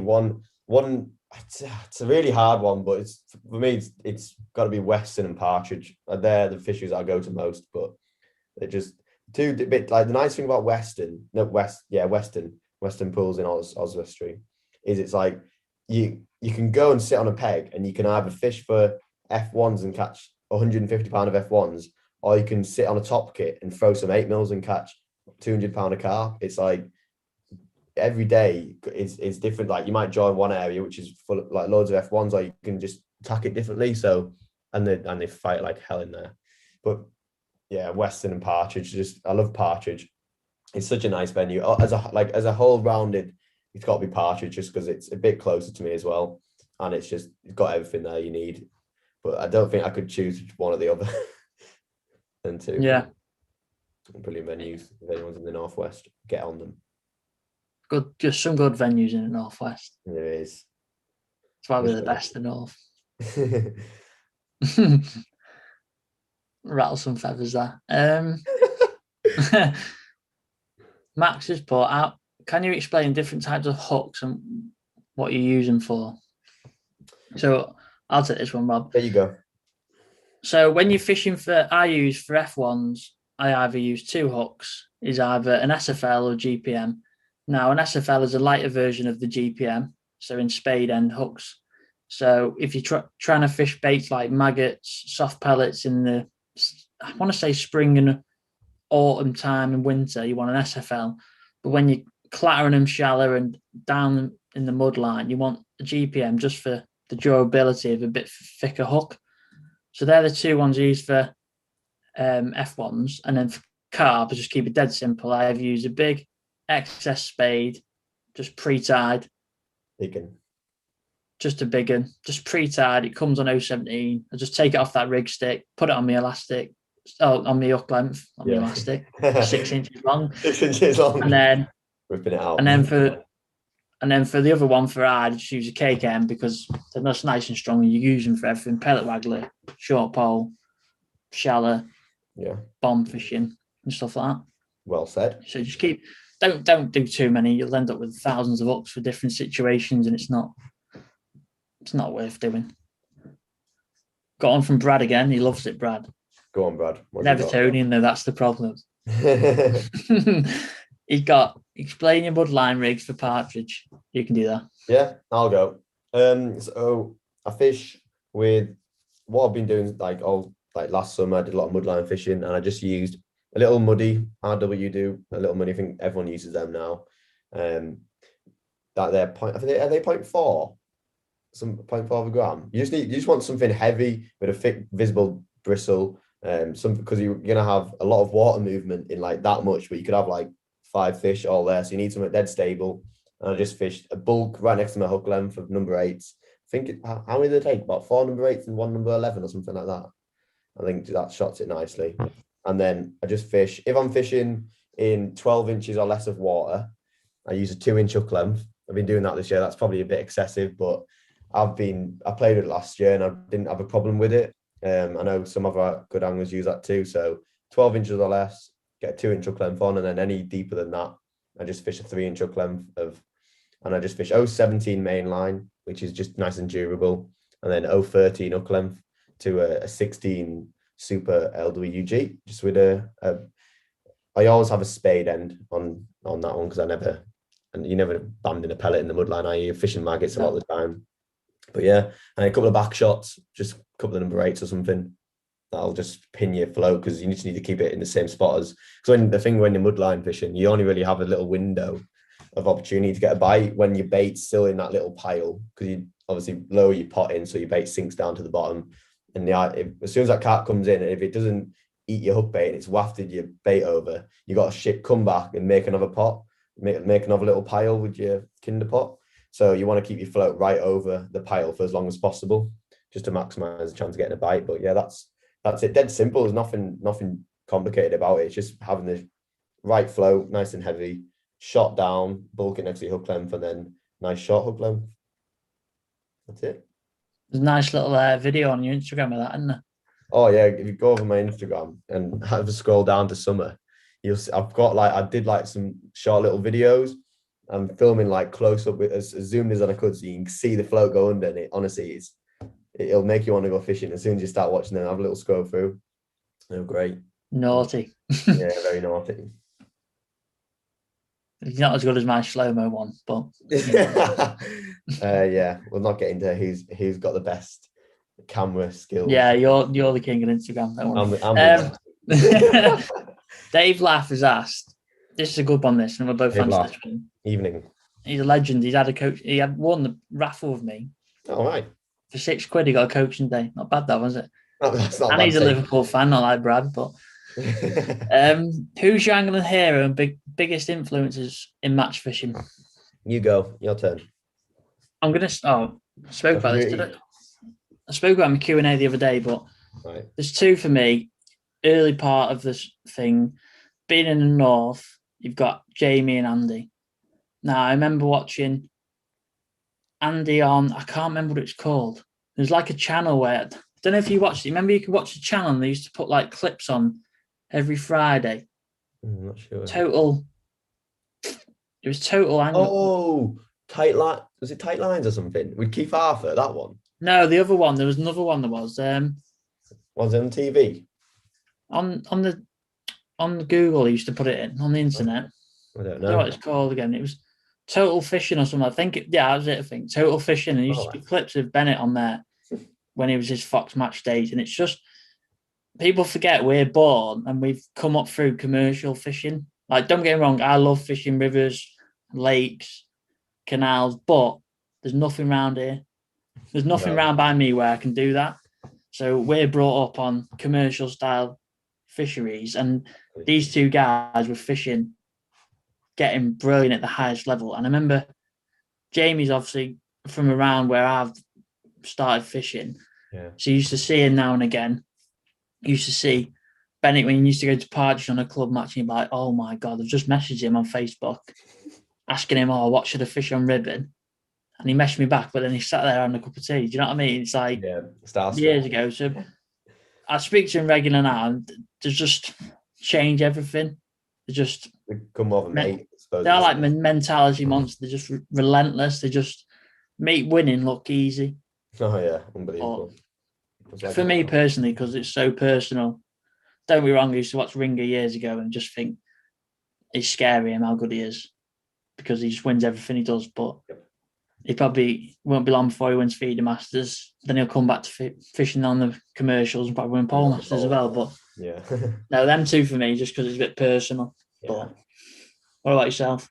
it's a really hard one, but for me, it's got to be Weston and Partridge. They're the fisheries I go to most, but they're just two bit like the nice thing about Western pools in Oswestry is it's like you can go and sit on a peg and you can either fish for F1s and catch 150 pound of F1s, or you can sit on a top kit and throw some 8 mils and catch 200 pound of carp. It's like every day is different. Like you might join one area which is full of like loads of F1s, or you can just attack it differently. So and they fight like hell in there. But yeah, Weston and Partridge, I love Partridge. It's such a nice venue. As a whole rounded, it's got to be Partridge just because it's a bit closer to me as well, and it's got everything there you need. But I don't think I could choose one or the other. Than two.
Yeah.
Brilliant venues. If anyone's in the Northwest, get on them.
Good, just some good venues in the Northwest.
There is.
It's probably the best in the North. Rattle some feathers there. Max has put out. Can you explain different types of hooks and what you use them for? So I'll take this one, Rob.
There you go.
So when you're fishing I use for F1s, I either use two hooks, is either an SFL or GPM. Now, an SFL is a lighter version of the GPM, so in spade end hooks. So if you're trying to fish baits like maggots, soft pellets in the, I want to say spring and autumn time and winter, you want an SFL. But when you're clattering them shallow and down in the mud line, you want a GPM just for the durability of a bit thicker hook. So they're the two ones used for F1s. And then for carp, I just keep it dead simple. I've used a big XS spade, just pre-tied. Just a big one, just pre-tied. It comes on 017. I just take it off that rig stick, put it on my elastic, on my hook length, on my elastic, 6 inches long.
6 inches long.
And then
ripping it out.
And then for the other one, I just use a KKM because they're just nice and strong. You use them for everything: pellet waggler, short pole, shallow, bomb fishing and stuff like that.
Well said.
So just don't do too many. You'll end up with thousands of hooks for different situations, and it's not worth doing. Got on from Brad again. He loves it, Brad.
Go on, Brad.
Nevertonian, though, that's the problem. He's got explain your mudline rigs for Partridge. You can do that.
Yeah, I'll go. So I fish with what I've been doing like last summer. I did a lot of mudline fishing, and I just used a little muddy. RW do a little muddy. I think everyone uses them now. That they're point. I think are they 0.4? Some 0.4 of a gram. You just want something heavy with a thick visible bristle. Because you're gonna have a lot of water movement in like that much, but you could have like 5 fish all there. So you need something dead stable. And I just fished a bulk right next to my hook length of number 8s. I think how many did they take? About 4 number 8s and 1 number 11 or something like that. I think that shots it nicely. And then I just fish. If I'm fishing in 12 inches or less of water, I use a 2-inch hook length. I've been doing that this year. That's probably a bit excessive, but I played it last year and I didn't have a problem with it. I know some of our good anglers use that too. So 12 inches or less, get a 2-inch hook length on, and then any deeper than that, I just fish a 3-inch hook length and I just fish 017 main line, which is just nice and durable, and then 013 hook length to a 16 super LWG, just with I always have a spade end on that one because you never bammed in a pellet in the mudline, are you? You're fishing maggots a lot of the time. But yeah, and a couple of back shots, just a couple of number 8s or something. That'll just pin your float because you just need to keep it in the same spot as. Because when you're mudline fishing, you only really have a little window of opportunity to get a bite when your bait's still in that little pile, because you obviously lower your pot in so your bait sinks down to the bottom. And as soon as that carp comes in, and if it doesn't eat your hook bait and it's wafted your bait over, you got to come back and make another pot, make another little pile with your kinder pot. So you want to keep your float right over the pile for as long as possible, just to maximize the chance of getting a bite. But yeah, that's it. Dead simple. There's nothing complicated about it. It's just having the right float, nice and heavy, shot down, bulk it next to your hook length, and then nice short hook length. That's it.
There's a nice little video on your Instagram of that, isn't there?
Oh yeah, if you go over my Instagram and have a scroll down to summer, you'll see I've got like I did like some short little videos. I'm filming like close up with as zoomed as I could, so you can see the float go under. And it honestly, it'll make you want to go fishing as soon as you start watching them. Have a little scroll through. They're great.
Naughty.
Yeah, very naughty.
It's not as good as my slow-mo one, but
Yeah, we'll not get into who's got the best camera skills.
yeah, you're the king of Instagram. Don't worry.
I'm
Dave Laugh has asked. This is a good one. This, and we're both fans of this one.
Evening.
He's a legend. He's had a coach. He had won the raffle with me.
All right.
For £6, he got a coaching day. Not bad, that was it.
That's not
and
bad
he's a Liverpool fan, not like Brad. But who's your angling hero and biggest influences in match fishing?
You go. Your turn.
I'm gonna. Oh, I spoke about this today. I spoke about my Q&A the other day, but there's two for me. Early part of this thing, being in the north, you've got Jamie and Andy. Now, I remember watching Andy on, I can't remember what it's called. There's like a channel where, I don't know if you watched it. Remember you could watch the channel and they used to put like clips on every Friday.
I'm not sure.
It was total angle.
Oh, Tight Line. Was it Tight Lines or something? With Keith Arthur, that one?
No, the other one. There was another one that was.
Was it on TV?
On the Google, he used to put it in on the internet.
I don't
I don't know what it's called again. It was Total Fishing or something. I think that was it. I think Total Fishing. And there used to be clips of Bennett on there when he was his Fox match days. And it's just people forget we're born and we've come up through commercial fishing. Like, don't get me wrong, I love fishing rivers, lakes, canals, but there's nothing around here. There's nothing around by me where I can do that. So we're brought up on commercial style fisheries, and these two guys were fishing, getting brilliant at the highest level. And I remember Jamie's obviously from around where I've started fishing.
Yeah.
So you used to see him now and again. You used to see Bennett when you used to go to parties on a club match, and you'd be like, oh my God, I've just messaged him on Facebook asking him, oh, what should I fish on ribbon? And he messaged me back, but then he sat there having a cup of tea. Do you know what I mean? It's like years ago. So I speak to him regular now, and they just change everything. They
come more of a mate.
They're like mentality monsters. They're just relentless. They just make winning look easy.
Oh yeah, unbelievable.
For me personally, because it's so personal. Don't be wrong. I used to watch Ringer years ago and just think it's scary how good he is because he just wins everything he does. But he probably won't be long before he wins Feeder Masters. Then he'll come back to fishing on the commercials and probably win Pole Masters as well. But
yeah,
no, them two for me, just because it's a bit personal. Yeah. But what about yourself?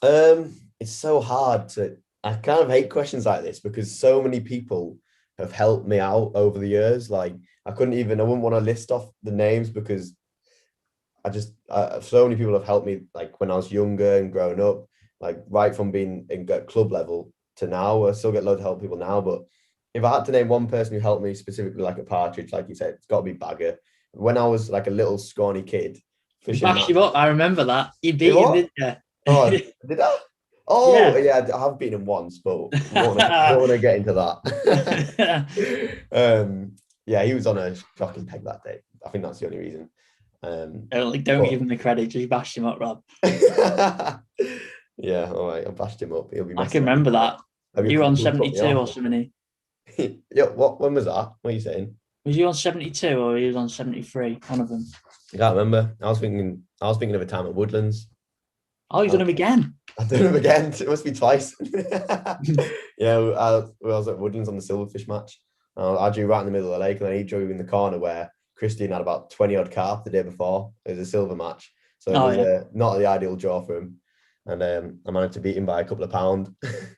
It's so hard to. I kind of hate questions like this because so many people have helped me out over the years. Like I wouldn't want to list off the names because so many people have helped me. Like when I was younger and growing up, like right from being in club level to now. I still get loads of help people now, but if I had to name one person who helped me specifically, like a partridge, like you said, it's got to be Bagger. When I was like a little scrawny kid,
fishing. Bashed him up. I remember that. You beat him, didn't you?
Oh, did I? Oh, yeah, I have beaten him once, but I don't want to get into that. Yeah, he was on a shocking peg that day. I think that's the only reason.
Don't give him the credit. Just bashed him up, Rob.
Yeah, all right. I bashed him up.
I can remember that. You were on 72 or something.
Yeah. When was that? What are you saying?
Was you on 72 or he was on 73? One of them.
I can't remember. I was thinking of a time at Woodlands.
Oh, you've done him again.
I've done him again. It must be twice. Yeah, I was at Woodlands on the silverfish match. I drew right in the middle of the lake, and then he drew in the corner where Christine had about 20 odd carp the day before. It was a silver match, so it was not the ideal draw for him. And I managed to beat him by a couple of pounds,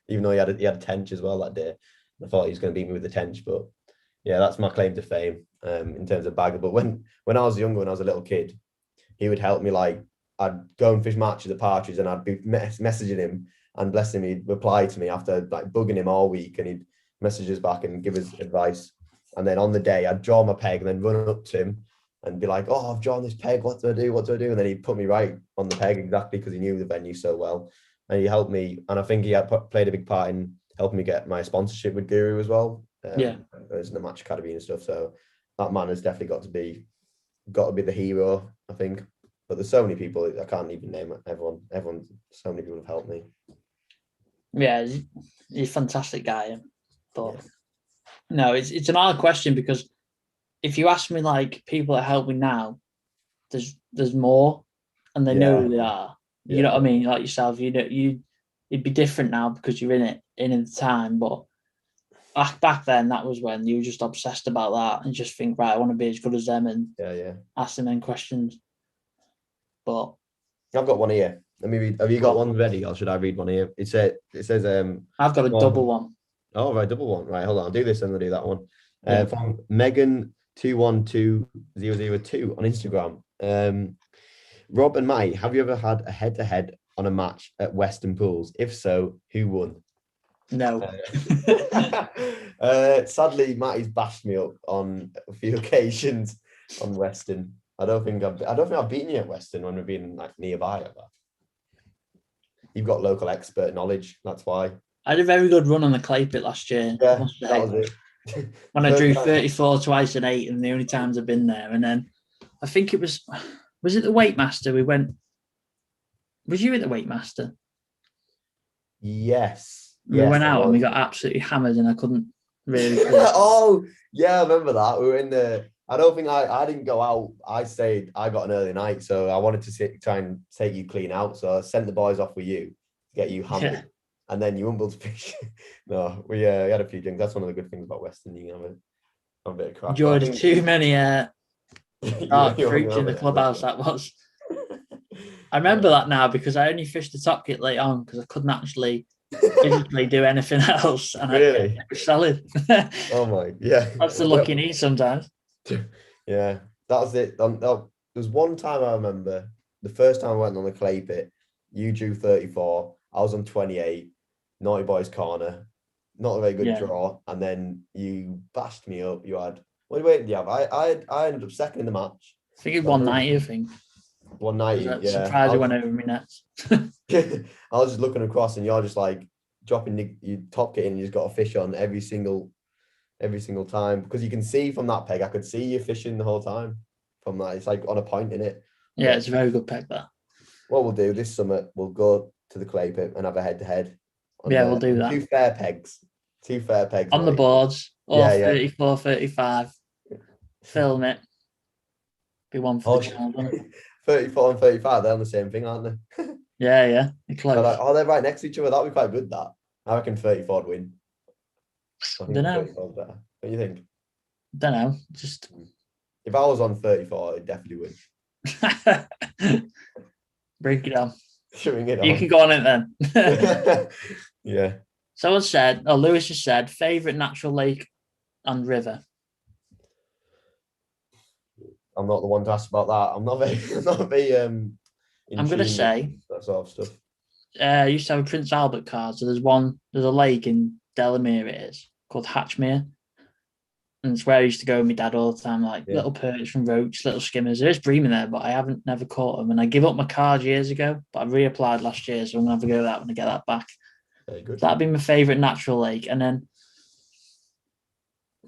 even though he had a tench as well that day. I thought he was going to beat me with the tench, but yeah, that's my claim to fame in terms of bagger. But when I was younger, when I was a little kid, he would help me. Like I'd go and fish matches at Partridge, and I'd be messaging him, and bless him, he'd reply to me after like bugging him all week, and he'd message us back and give us advice. And then on the day, I'd draw my peg and then run up to him and be like, "Oh, I've drawn this peg. What do I do? What do I do?" And then he'd put me right on the peg exactly because he knew the venue so well, and he helped me. And I think he had played a big part in helping me get my sponsorship with Guru as well. As in the Match Academy and stuff. So that man has definitely got to be the hero, I think. But there's so many people, I can't even name it. Everyone, so many people have helped me.
Yeah, he's a fantastic guy. But no, it's an hard question because if you ask me like people that help me now, there's more, and they know who they are. You know what I mean? Like yourself, you'd be different now because you're in the time. But back then, that was when you were just obsessed about that and just think, right, I want to be as good as them and ask them questions. But
I've got one here. Let me read. Have you got one ready, or should I read one here? It says
I've got a double one.
Oh, right, double one. Right, hold on. I'll do this and I'll do that one. From Megan212002 on Instagram. Rob and Matty, have you ever had a head-to-head on a match at Weston Pools? If so, who won?
No.
Sadly, Matty's bashed me up on a few occasions on Weston. I don't think I've beaten you at Weston when we've been like nearby ever. You've got local expert knowledge. That's why.
I had a very good run on the clay pit last year.
Yeah, that was it.
When I drew 34 twice and 8, and the only times I've been there. And then I think it was it the Weightmaster? We went. Was you at the Weightmaster?
Yes.
We went out and we got absolutely hammered, and I couldn't really.
Oh yeah, I remember that. We were in the. I don't think I didn't go out. I stayed. I got an early night, so I wanted to try and take you clean out. So I sent the boys off with you to get you hammered, and then you won't be able to fish. No, we had a few drinks. That's one of the good things about Weston. You can have a bit of crap.
Enjoyed too many dark fruits in the clubhouse. That was. I remember that now because I only fished the top kit late on because I couldn't actually physically do anything else. And
really?
I was solid.
Oh my, yeah.
That's the luck you need sometimes.
Yeah, that was it. There's one time I remember the first time I went on the clay pit. You drew 34. I was on 28. Naughty Boys corner. Not a very good draw. And then you bashed me up. You had what did you have? I ended up second in the match.
I think it was 190. I think
190. Yeah.
Surprised it went over my nets.
I was just looking across, and you're just like dropping your top kit, and you just got a fish on every single time because you can see from that peg. I could see you fishing the whole time from that. It's like on a point in it.
Yeah, it's a very good peg. That.
What we'll do this summer, we'll go to the clay pit and have a head-to-head.
We'll do that.
Two fair pegs
on the boards. Or 34, 35. Film it. Be one for the channel.
34 and 35, they're on the same thing, aren't they?
Yeah. They're close.
They're right next to each other. That'd be quite good, that. I reckon 34 would win.
I don't know.
Better. What do you think?
Don't know. Just
if I was on 34, I'd definitely win.
Bring it on.
Bring it on.
You can go on it then.
Yeah.
Lewis just said, favourite natural lake and river.
I'm not the one to ask about that. I'm not very I'm
going to say
that sort of stuff.
I used to have a Prince Albert card. So there's a lake in Delamere, it is called Hatchmere. And it's where I used to go with my dad all the time, like little perch and roach, little skimmers. There is bream in there, but I haven't never caught them. And I gave up my card years ago, but I reapplied last year, so I'm going to have to go with that when I get that back.
Very good.
So that'd be my favourite natural lake. And then,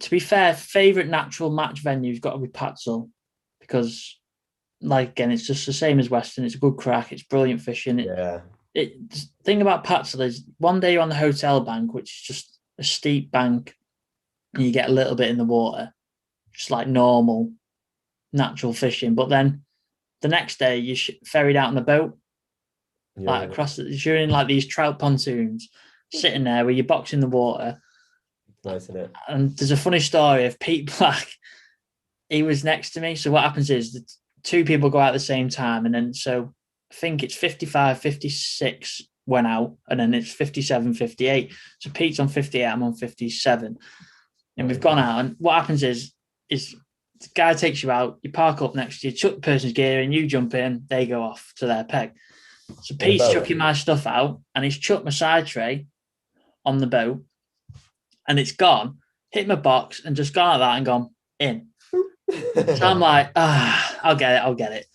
to be fair, favourite natural match venue's got to be Patzel because, like, again, it's just the same as Weston. It's a good crack. It's brilliant fishing. The thing about Patzel is one day you're on the hotel bank, which is just a steep bank, and you get a little bit in the water, just like normal natural fishing. But then the next day you ferried out on the boat, like across you're in like these trout pontoons, sitting there with your box in the water.
Nice, isn't it?
And there's a funny story of Pete Black. He was next to me. So what happens is the two people go out at the same time, and then so I think it's 55, 56 went out, and then it's 57, 58. So Pete's on 58, I'm on 57. And we've gone out, and what happens is the guy takes you out, you park up next to you, chuck the person's gear in, you jump in, they go off to their peg. So Pete's chucking my stuff out, and he's chucked my side tray on the boat, and it's gone, hit my box, and just gone like that and gone in. So I'm like, I'll get it.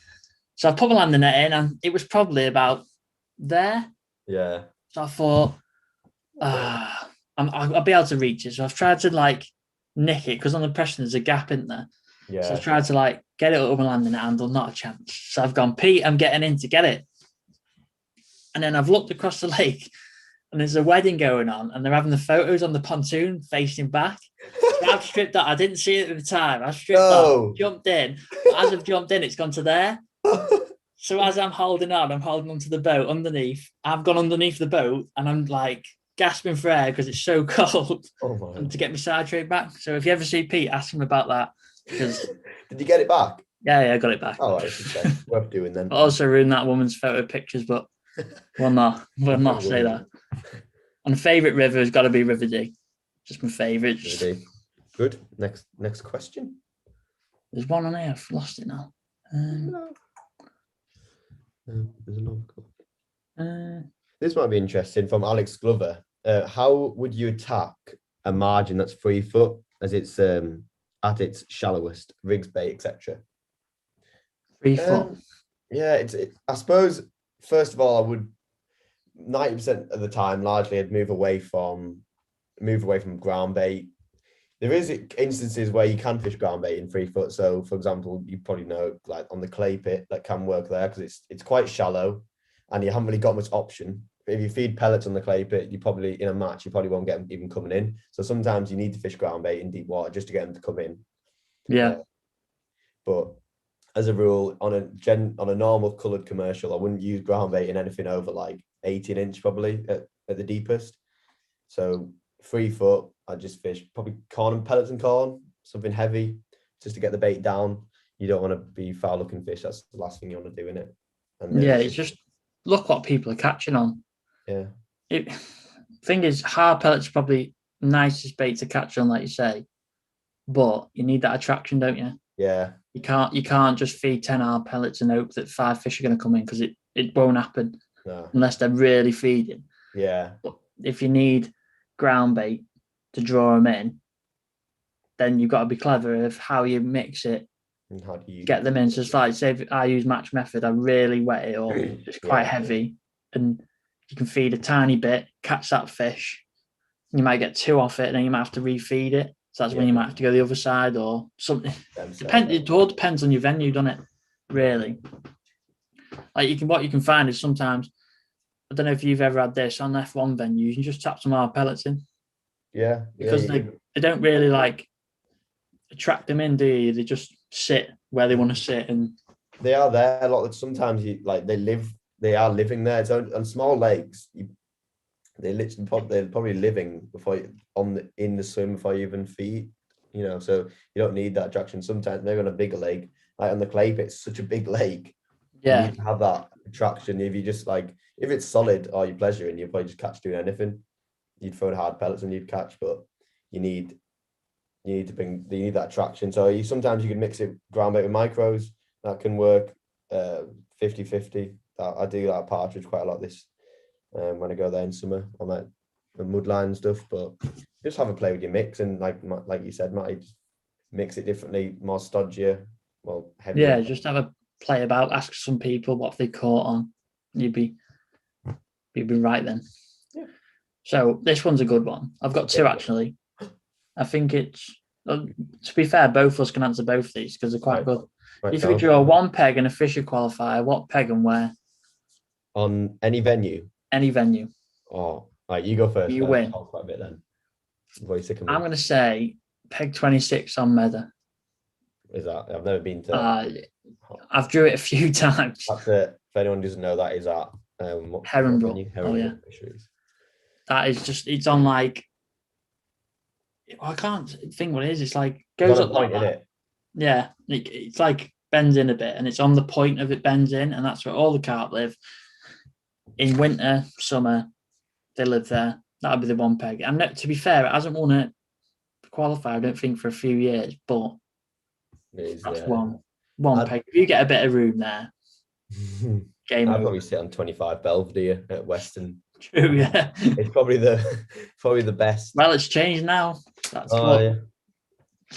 So I put my landing net in, and it was probably about there.
Yeah.
So I thought, I'll be able to reach it. So I've tried to like nick it because on the pressure there's a gap in there. So I
Yeah.
tried to like get it up and landing at handle, not a chance. So I've gone, Pete, I'm getting in to get it. And then I've looked across the lake and there's a wedding going on and they're having the photos on the pontoon facing back. So I've stripped that. I didn't see it at the time. I stripped
No.
that, jumped in. But as I've jumped in, it's gone to there. So as I'm holding onto the boat underneath. I've gone underneath the boat and I'm like gasping for air because it's so cold
Oh my.
and to get my side tray back. So if you ever see Pete, ask him about that because
Did you get it back?
yeah, I got it back.
Oh, it's okay. Worth doing then.
I also ruined that woman's photo pictures, but we'll not say that. And favourite river has got to be River Dee. Just my favourite.
Good. Next question.
There's one on here. I've lost it now.
There's another. This might be interesting from Alex Glover. How would you attack a margin that's 3 foot as it's at its shallowest, rigs bait, etc.?
3 foot.
Yeah, I suppose first of all, I would 90% of the time largely I'd move away from ground bait. There is instances where you can fish ground bait in 3 foot. So, for example, you probably know like on the clay pit that can work there because it's quite shallow, and you haven't really got much option. If you feed pellets on the clay pit, you probably in a match you probably won't get them even coming in. So sometimes you need to fish ground bait in deep water just to get them to come in.
Yeah.
But as a rule, on a normal coloured commercial, I wouldn't use ground bait in anything over like 18-inch probably at the deepest. So 3 foot, I just fish probably corn and pellets and corn, something heavy, just to get the bait down. You don't want to be foul looking fish. That's the last thing you want to do in it. And
yeah, it's just look what people are catching on.
Yeah.
Thing is, hard pellets are probably nicest bait to catch on, like you say, but you need that attraction, don't you?
Yeah.
You can't just feed 10 hard pellets and hope that 5 fish are going to come in because it won't happen unless they're really feeding.
Yeah.
But if you need ground bait to draw them in, then you've got to be clever of how you mix it.
And how do you
get them in? So it's like, say if I use match method, I really wet it up. It's quite heavy, and you can feed a tiny bit, catch that fish. You might get 2 off it, and then you might have to refeed it. So that's when you might have to go the other side or something. It all depends on your venue, doesn't it? Really. Like what you can find is sometimes, I don't know if you've ever had this on F1 venues, you can just tap some hard pellets in.
Yeah.
Because they don't really like attract them in, do you? They just sit where they want to sit, and
they are there a lot. Sometimes they are living there. It's on small lakes. They're probably living in the swim before you even feed. So you don't need that attraction. Sometimes maybe on a bigger lake, like on the clay pit, it's such a big lake.
Yeah,
you need to have that attraction. If you just if it's solid or you pleasure and you probably just catch doing anything, you'd throw hard pellets and you'd catch, but you need that attraction. So sometimes you can mix it ground bait with micros. That can work 50-50. I do that partridge quite a lot when I go there in summer on that mudline and stuff. But just have a play with your mix, and like you said, Matty, just mix it differently, more stodgier, heavier.
Yeah, just have a play about. Ask some people what they caught on. You'd be right then.
Yeah.
So this one's a good one. I've got 2 actually. I think it's, to be fair, both of us can answer both of these because they're quite good. If you draw 1 peg and a fisher qualifier, what peg and where?
On any venue?
Any venue.
Oh, right, you go first.
You win.
I'll quite a bit then.
I'm going to say peg 26 on Medder.
Is that? I've never been to.
I've drew it a few times.
That's it. If anyone doesn't know, that is at
Herringbrook.
Herringbrook Fisheries.
That is just, it's on like, I can't think what it is. It's like goes up
point
like
in
that.
it.
Yeah, it's like bends in a bit, and it's on the point of it bends in, and that's where all the carp live. In winter, summer, they live there. That'll be the 1 peg. And to be fair, it hasn't won a qualifier, I don't think, for a few years, but that's one peg. If you get a bit of room there, game over.
I'd probably sit on 25 Belvedere at Weston.
True, yeah.
It's probably the best.
Well, it's changed now. That's
yeah.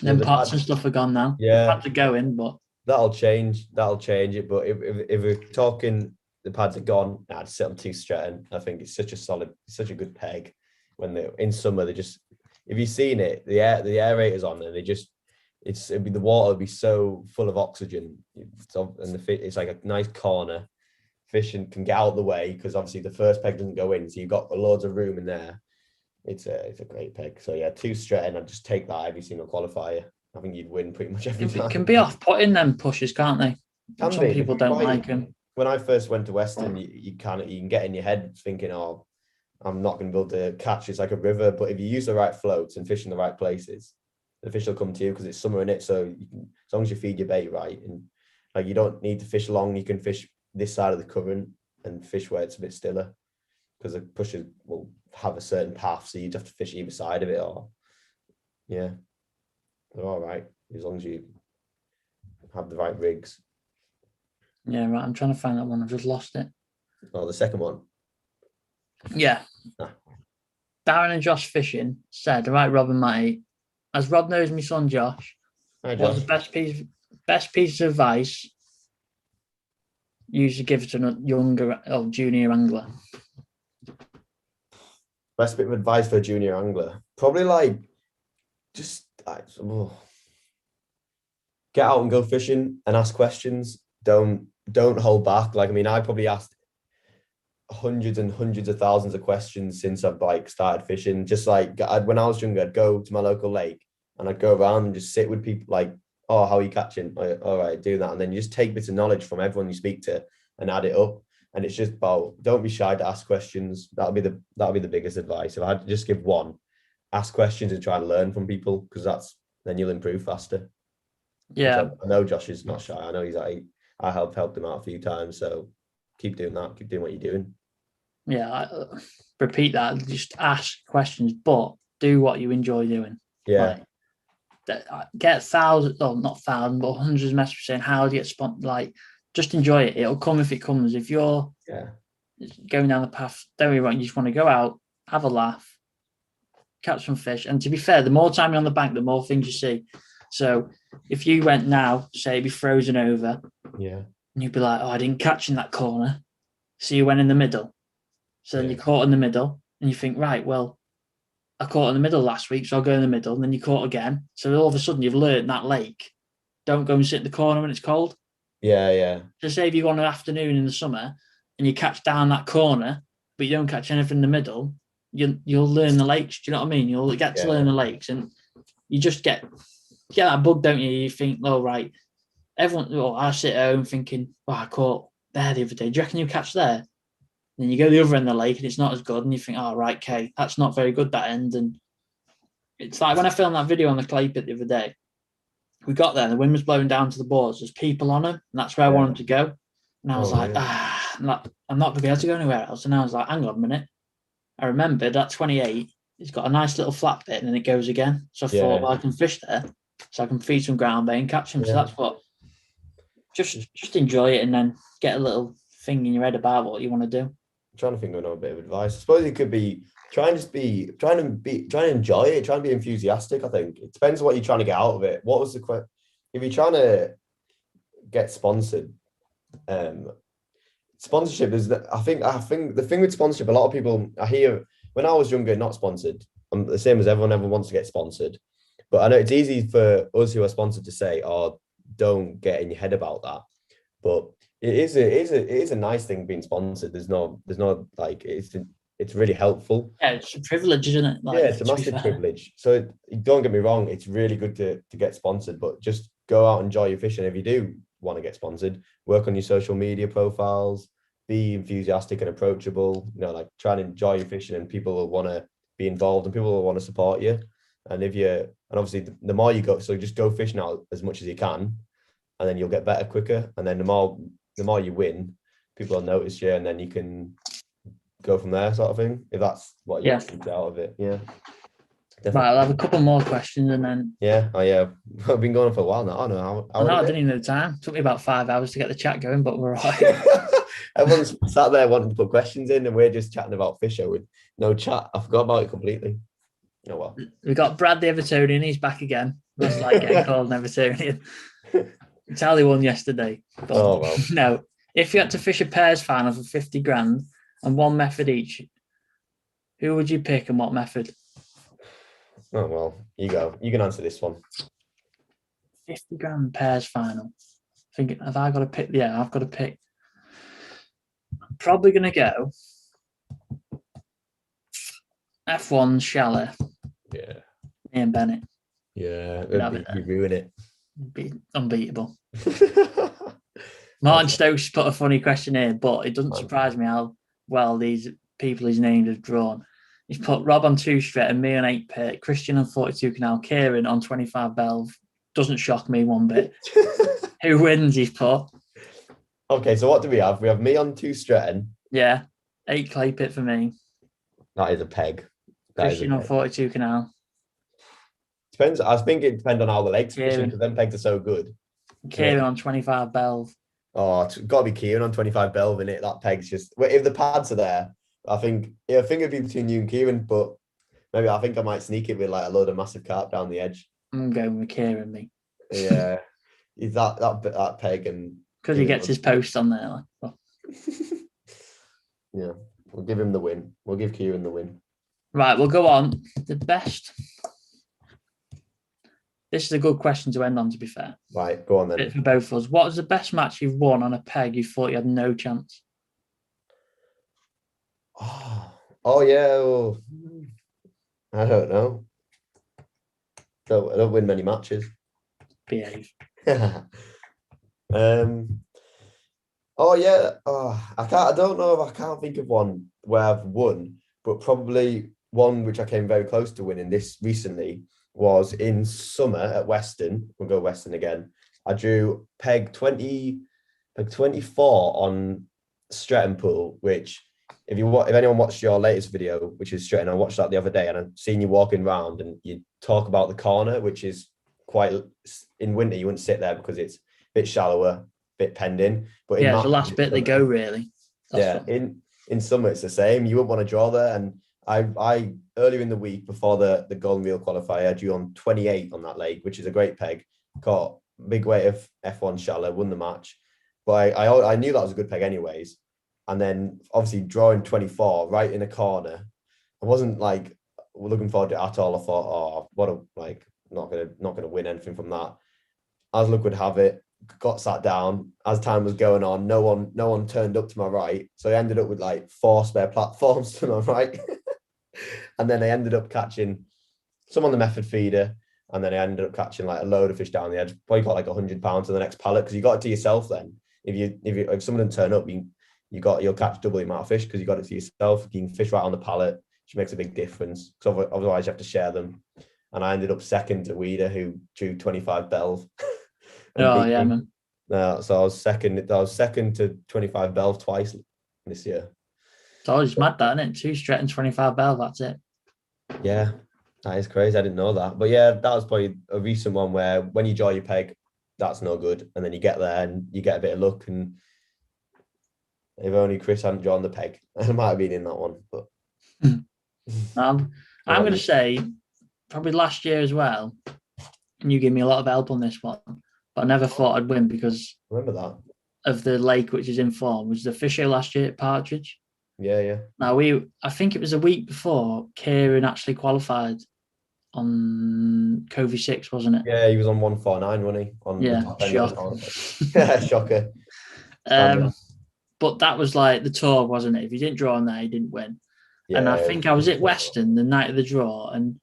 Then pots and stuff are gone now.
Yeah,
the pads are going, but
that'll change it. But if we're talking, the pads are gone. I'd sit on 2 Stretton. I think it's such a good peg. When they're in summer, they just, if you've seen it, the aerators on, and it'd be the water would be so full of oxygen. It's like a nice corner. Fish can get out of the way because obviously the first peg doesn't go in, so you've got loads of room in there. It's a great peg. So yeah, 2 straight, and I'd just take that every single qualifier. I think you'd win pretty much every time.
It can be off-putting them pushes, can't they? Some people don't like them.
When I first went to Weston, you can get in your head thinking, oh, I'm not going to be able to catch. It's like a river, but if you use the right floats and fish in the right places, the fish will come to you because it's summer in it. So you can, as long as you feed your bait right, and like you don't need to fish long, you can fish this side of the current and fish where it's a bit stiller because the pushers will have a certain path, so you'd have to fish either side of it. Or yeah, they're all right as long as you have the right rigs.
Yeah, right. I'm trying to find that one. I've just lost it.
Oh, the second one.
Yeah. Darren and Josh Fishing said, right, Rob and Matty, as Rob knows my son Josh,
Hi, Josh.
what's the best piece of advice you usually give to a younger or junior angler?
Best bit of advice for a junior angler? Probably like just get out and go fishing and ask questions. Don't hold back. Like, I mean, I probably asked hundreds and hundreds of thousands of questions since I've like started fishing. Just like when I was younger, I'd go to my local lake and I'd go around and just sit with people like, oh, how are you catching? Like, all right, do that. And then you just take bits of knowledge from everyone you speak to and add it up. And it's just about, don't be shy to ask questions. That'll be the biggest advice. If I had to just give one, ask questions and try to learn from people, because then you'll improve faster.
Yeah.
I know Josh is not shy. I know he's like, I helped him out a few times. So keep doing that. Keep doing what you're doing.
Yeah. Repeat that. Just ask questions, but do what you enjoy doing.
Yeah.
Get thousands, or not thousands, but hundreds of messages saying, how do you get spot? Like, just enjoy it. It'll come if it comes. If you're going down the path, don't be wrong. You just want to go out, have a laugh, catch some fish. And to be fair, the more time you're on the bank, the more things you see. So if you went now, say it'd be frozen over, and you'd be like, oh, I didn't catch in that corner. So you went in the middle. So then you caught in the middle, and you think, right, well, I caught in the middle last week, so I'll go in the middle. And then you caught again. So all of a sudden you've learned that lake. Don't go and sit in the corner when it's cold.
Yeah.
So say if you go on an afternoon in the summer and you catch down that corner, but you don't catch anything in the middle, you'll learn the lakes. Do you know what I mean? You'll get to learn the lakes, and you just get that bug, don't you? You think, oh, right, I sit at home thinking, oh, I caught there the other day. Do you reckon you catch there? Then you go the other end of the lake and it's not as good, and you think, oh, right, okay, that's not very good, that end. And it's like when I filmed that video on the clay pit the other day, we got there and the wind was blowing down to the boards. There's people on them, and that's where I wanted to go. And I was I'm not going to be able to go anywhere else. And I was like, hang on a minute. I remembered at 28, it's got a nice little flat bit and then it goes again. So I thought, well, I can fish there. So I can feed some ground bait and catch them. So that's what, just enjoy it and then get a little thing in your head about what you want to do.
I'm trying to think of another bit of advice. I suppose it could be trying to enjoy it, trying to be enthusiastic. I think it depends what you're trying to get out of it. What was the question? If you're trying to get sponsored, sponsorship is I think the thing with sponsorship, a lot of people I hear when I was younger, not sponsored. I'm the same as everyone wants to get sponsored. But I know it's easy for us who are sponsored to say, oh, don't get in your head about that. But it is a nice thing being sponsored. There's no like it's really helpful.
Yeah, it's a privilege, isn't it?
Like, it's a massive privilege. So don't get me wrong, it's really good to get sponsored, but just go out and enjoy your fishing. If you do want to get sponsored, work on your social media profiles, be enthusiastic and approachable, like try and enjoy your fishing, and people will want to be involved and people will want to support you. And obviously the more you go, so just go fishing out as much as you can, and then you'll get better quicker. And then the more you win, people will notice you, and then you can go from there, sort of thing. If that's what you get out of it, Definitely.
Right, I'll have a couple more questions and then.
I've been going for a while now. I don't know how
I didn't even know the time. It took me about 5 hours to get the chat going, but we're all right.
Everyone's sat there wanting to put questions in, and we're just chatting about Fisher with no chat. I forgot about it completely. Oh well.
We got Brad the Evertonian. He's back again. That's like getting called an Evertonian. Tally won yesterday. But
oh well.
No, if you had to fish a pairs final for 50 grand and one method each, who would you pick and what method?
Oh well, you go. You can answer this one.
50 grand pairs final. Thinking, have I got to pick? Yeah, I've got to pick. Probably going to go F1 Chalet.
Yeah.
Me and Bennett.
Yeah,
You
ruin it.
Be unbeatable. Martin Stokes put a funny question here, but it doesn't surprise me how well these people his name have drawn. He's put Rob on 2 straight and me on 8 pit, Christian on 42 canal, Kieran on 25 belv. Doesn't shock me one bit. Who wins, he's put.
Okay, so what do we have? We have me on 2 Stretton.
Yeah, 8 clay pit for me.
That is a peg.
Christian on 42 canal.
Depends. I think it depends on how the legs fishing because them pegs are so good.
Kieran on 25 belv.
Oh, it's got to be Kieran on 25 belv in it. That peg's just. If the pads are there, I think it'd be between you and Kieran, but maybe I think I might sneak it with like a load of massive carp down the edge.
I'm going with Kieran, me.
Yeah, he's that peg and
because he gets his post on there. Like, well.
Yeah, we'll give him the win. We'll give Kieran the win.
Right, we'll go on. The best. This is a good question to end on, to be fair.
Right, go on then.
For both of us. What was the best match you've won on a peg you thought you had no chance?
Oh yeah. Oh, I don't know. I don't win many matches.
Behave.
Oh yeah. Oh, I don't know if I can't think of one where I've won, but probably one which I came very close to winning this recently was in summer at Weston. We'll go Weston again. I drew peg 24 on Stretton Pool, which if anyone watched your latest video, which is Stretton, I watched that the other day and I've seen you walking around and you talk about the corner, which is quite in winter, you wouldn't sit there because it's a bit shallower, a bit pending. But
yeah, it's the last bit they go really.
That's in summer it's the same. You wouldn't want to draw there. And I earlier in the week before the Golden Reel qualifier, I drew on 28 on that lake, which is a great peg. Caught big weight of F1 shallow, won the match. But I knew that was a good peg anyways. And then obviously drawing 24 right in a corner. I wasn't like looking forward to it at all. I thought, oh, what a not gonna win anything from that. As luck would have it, got sat down. As time was going on, no one turned up to my right. So I ended up with like 4 spare platforms to my right. And then I ended up catching some on the method feeder. And then I ended up catching like a load of fish down the edge. Probably got like £100 to the next pallet because you got it to yourself then. If someone didn't turn up, you'll catch double the amount of fish because you got it to yourself. You can fish right on the pallet, which makes a big difference. Because otherwise you have to share them. And I ended up second to Weeder, who drew 25 belv.
Oh yeah, man.
So I was second to 25 belv twice this year.
It's always mad that, isn't it? 2 straight and 25 belv, that's it.
Yeah, that is crazy. I didn't know that. But yeah, that was probably a recent one where when you draw your peg, that's no good. And then you get there and you get a bit of luck. And if only Chris hadn't drawn the peg, I might have been in that one. But
I'm going to say probably last year as well. And you gave me a lot of help on this one. But I never thought I'd win because
remember that
of the lake which is in form was the fish show last year at Partridge.
Yeah.
Now I think it was a week before Kieran actually qualified on Covey 6, wasn't it?
Yeah, he was on 149, wasn't he? On
yeah,
shocker.
But that was like the tour, wasn't it? If you didn't draw on there, you didn't win. Yeah, and I think I was at Weston the night of the draw, and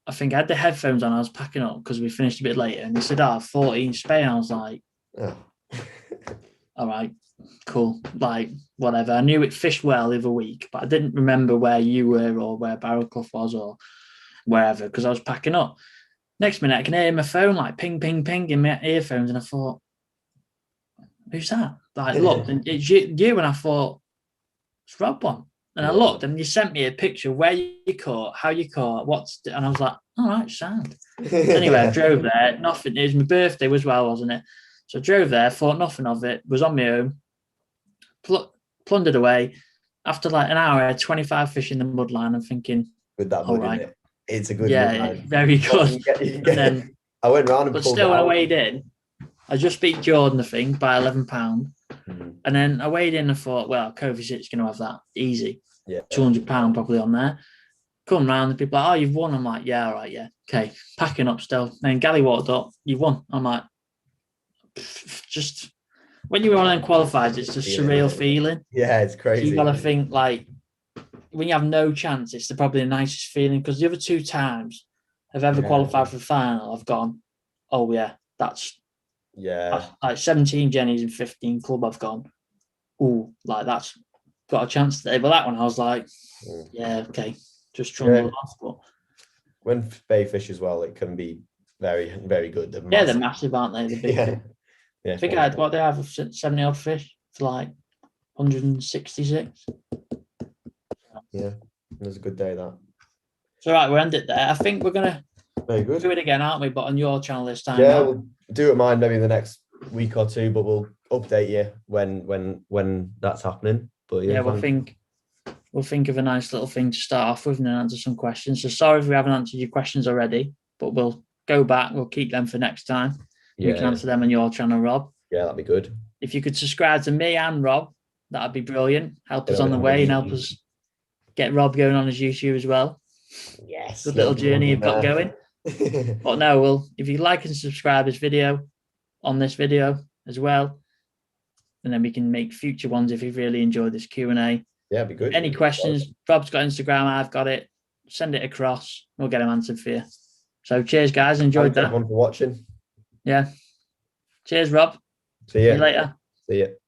I think I had the headphones on. I was packing up because we finished a bit later, and he said, 14 Spain. I was like, all right, cool. Like, whatever. I knew it fished well the other week, but I didn't remember where you were or where Barrowclough was or wherever because I was packing up. Next minute, I can hear my phone like ping, ping, ping in my earphones, and I thought, who's that? Like, look, and it's you, and I thought, it's Rob one. And I looked, and you sent me a picture where you caught, how you caught, and I was like, all right, sound. Anyway, I drove there. Nothing. It was my birthday as well, wasn't it? So I drove there, thought nothing of it, was on my own, plundered away. After like an hour, I had 25 fish in the mud line. I'm thinking,
with that mud, right. It's a good
mud line. Very good. You get, and then,
I went round and
but
pulled
still, when
out.
I weighed in, I just beat Jordan, I think, by 11 pounds. Mm-hmm. And then I weighed in and thought, well, Covey 6 is going to have that easy.
Yeah,
£200 probably on there. come round and people like, oh, you've won. I'm like, yeah, all right, yeah, okay, packing up still. Then Gally walked up, you've won. I'm like, just when you're one of them qualifiers, it's a surreal feeling.
Yeah, it's crazy.
You got to think like when you have no chance, it's probably the nicest feeling because the other 2 times I've ever qualified for the final, I've gone, oh yeah, that's like 17 Jennies and 15 club. I've gone, ooh, like that's got a chance today. But that one, I was like, yeah, okay, just trundle off. But
when they fish as well, it can be very, very good.
They're massive, aren't they? The big.
Yeah.
I think I had what they have 70 odd fish for like 166.
Yeah, it was a good day that.
So right, we'll end it there. I think we're gonna
very good
do it again, aren't we? But on your channel this time.
Yeah, we'll do it mine maybe the next week or 2, but we'll update you when that's happening. But yeah,
we'll think of a nice little thing to start off with and then answer some questions. So sorry if we haven't answered your questions already, but we'll go back. We'll keep them for next time. You can answer them on your channel, Rob.
Yeah, that'd be good.
If you could subscribe to me and Rob, that'd be brilliant. Help us on the way and help us get Rob going on his YouTube as well.
Yes.
Good little journey you've got going. But no, if you like and subscribe this video on this video as well, and then we can make future ones if you really enjoyed this Q&A.
Yeah, it'd be good.
Any questions? Rob's got Instagram. I've got it. Send it across. We'll get them answered for you. So cheers, guys. Enjoyed that.
Thanks everyone for watching.
Yeah. Cheers, Rob.
See you
later.
See you.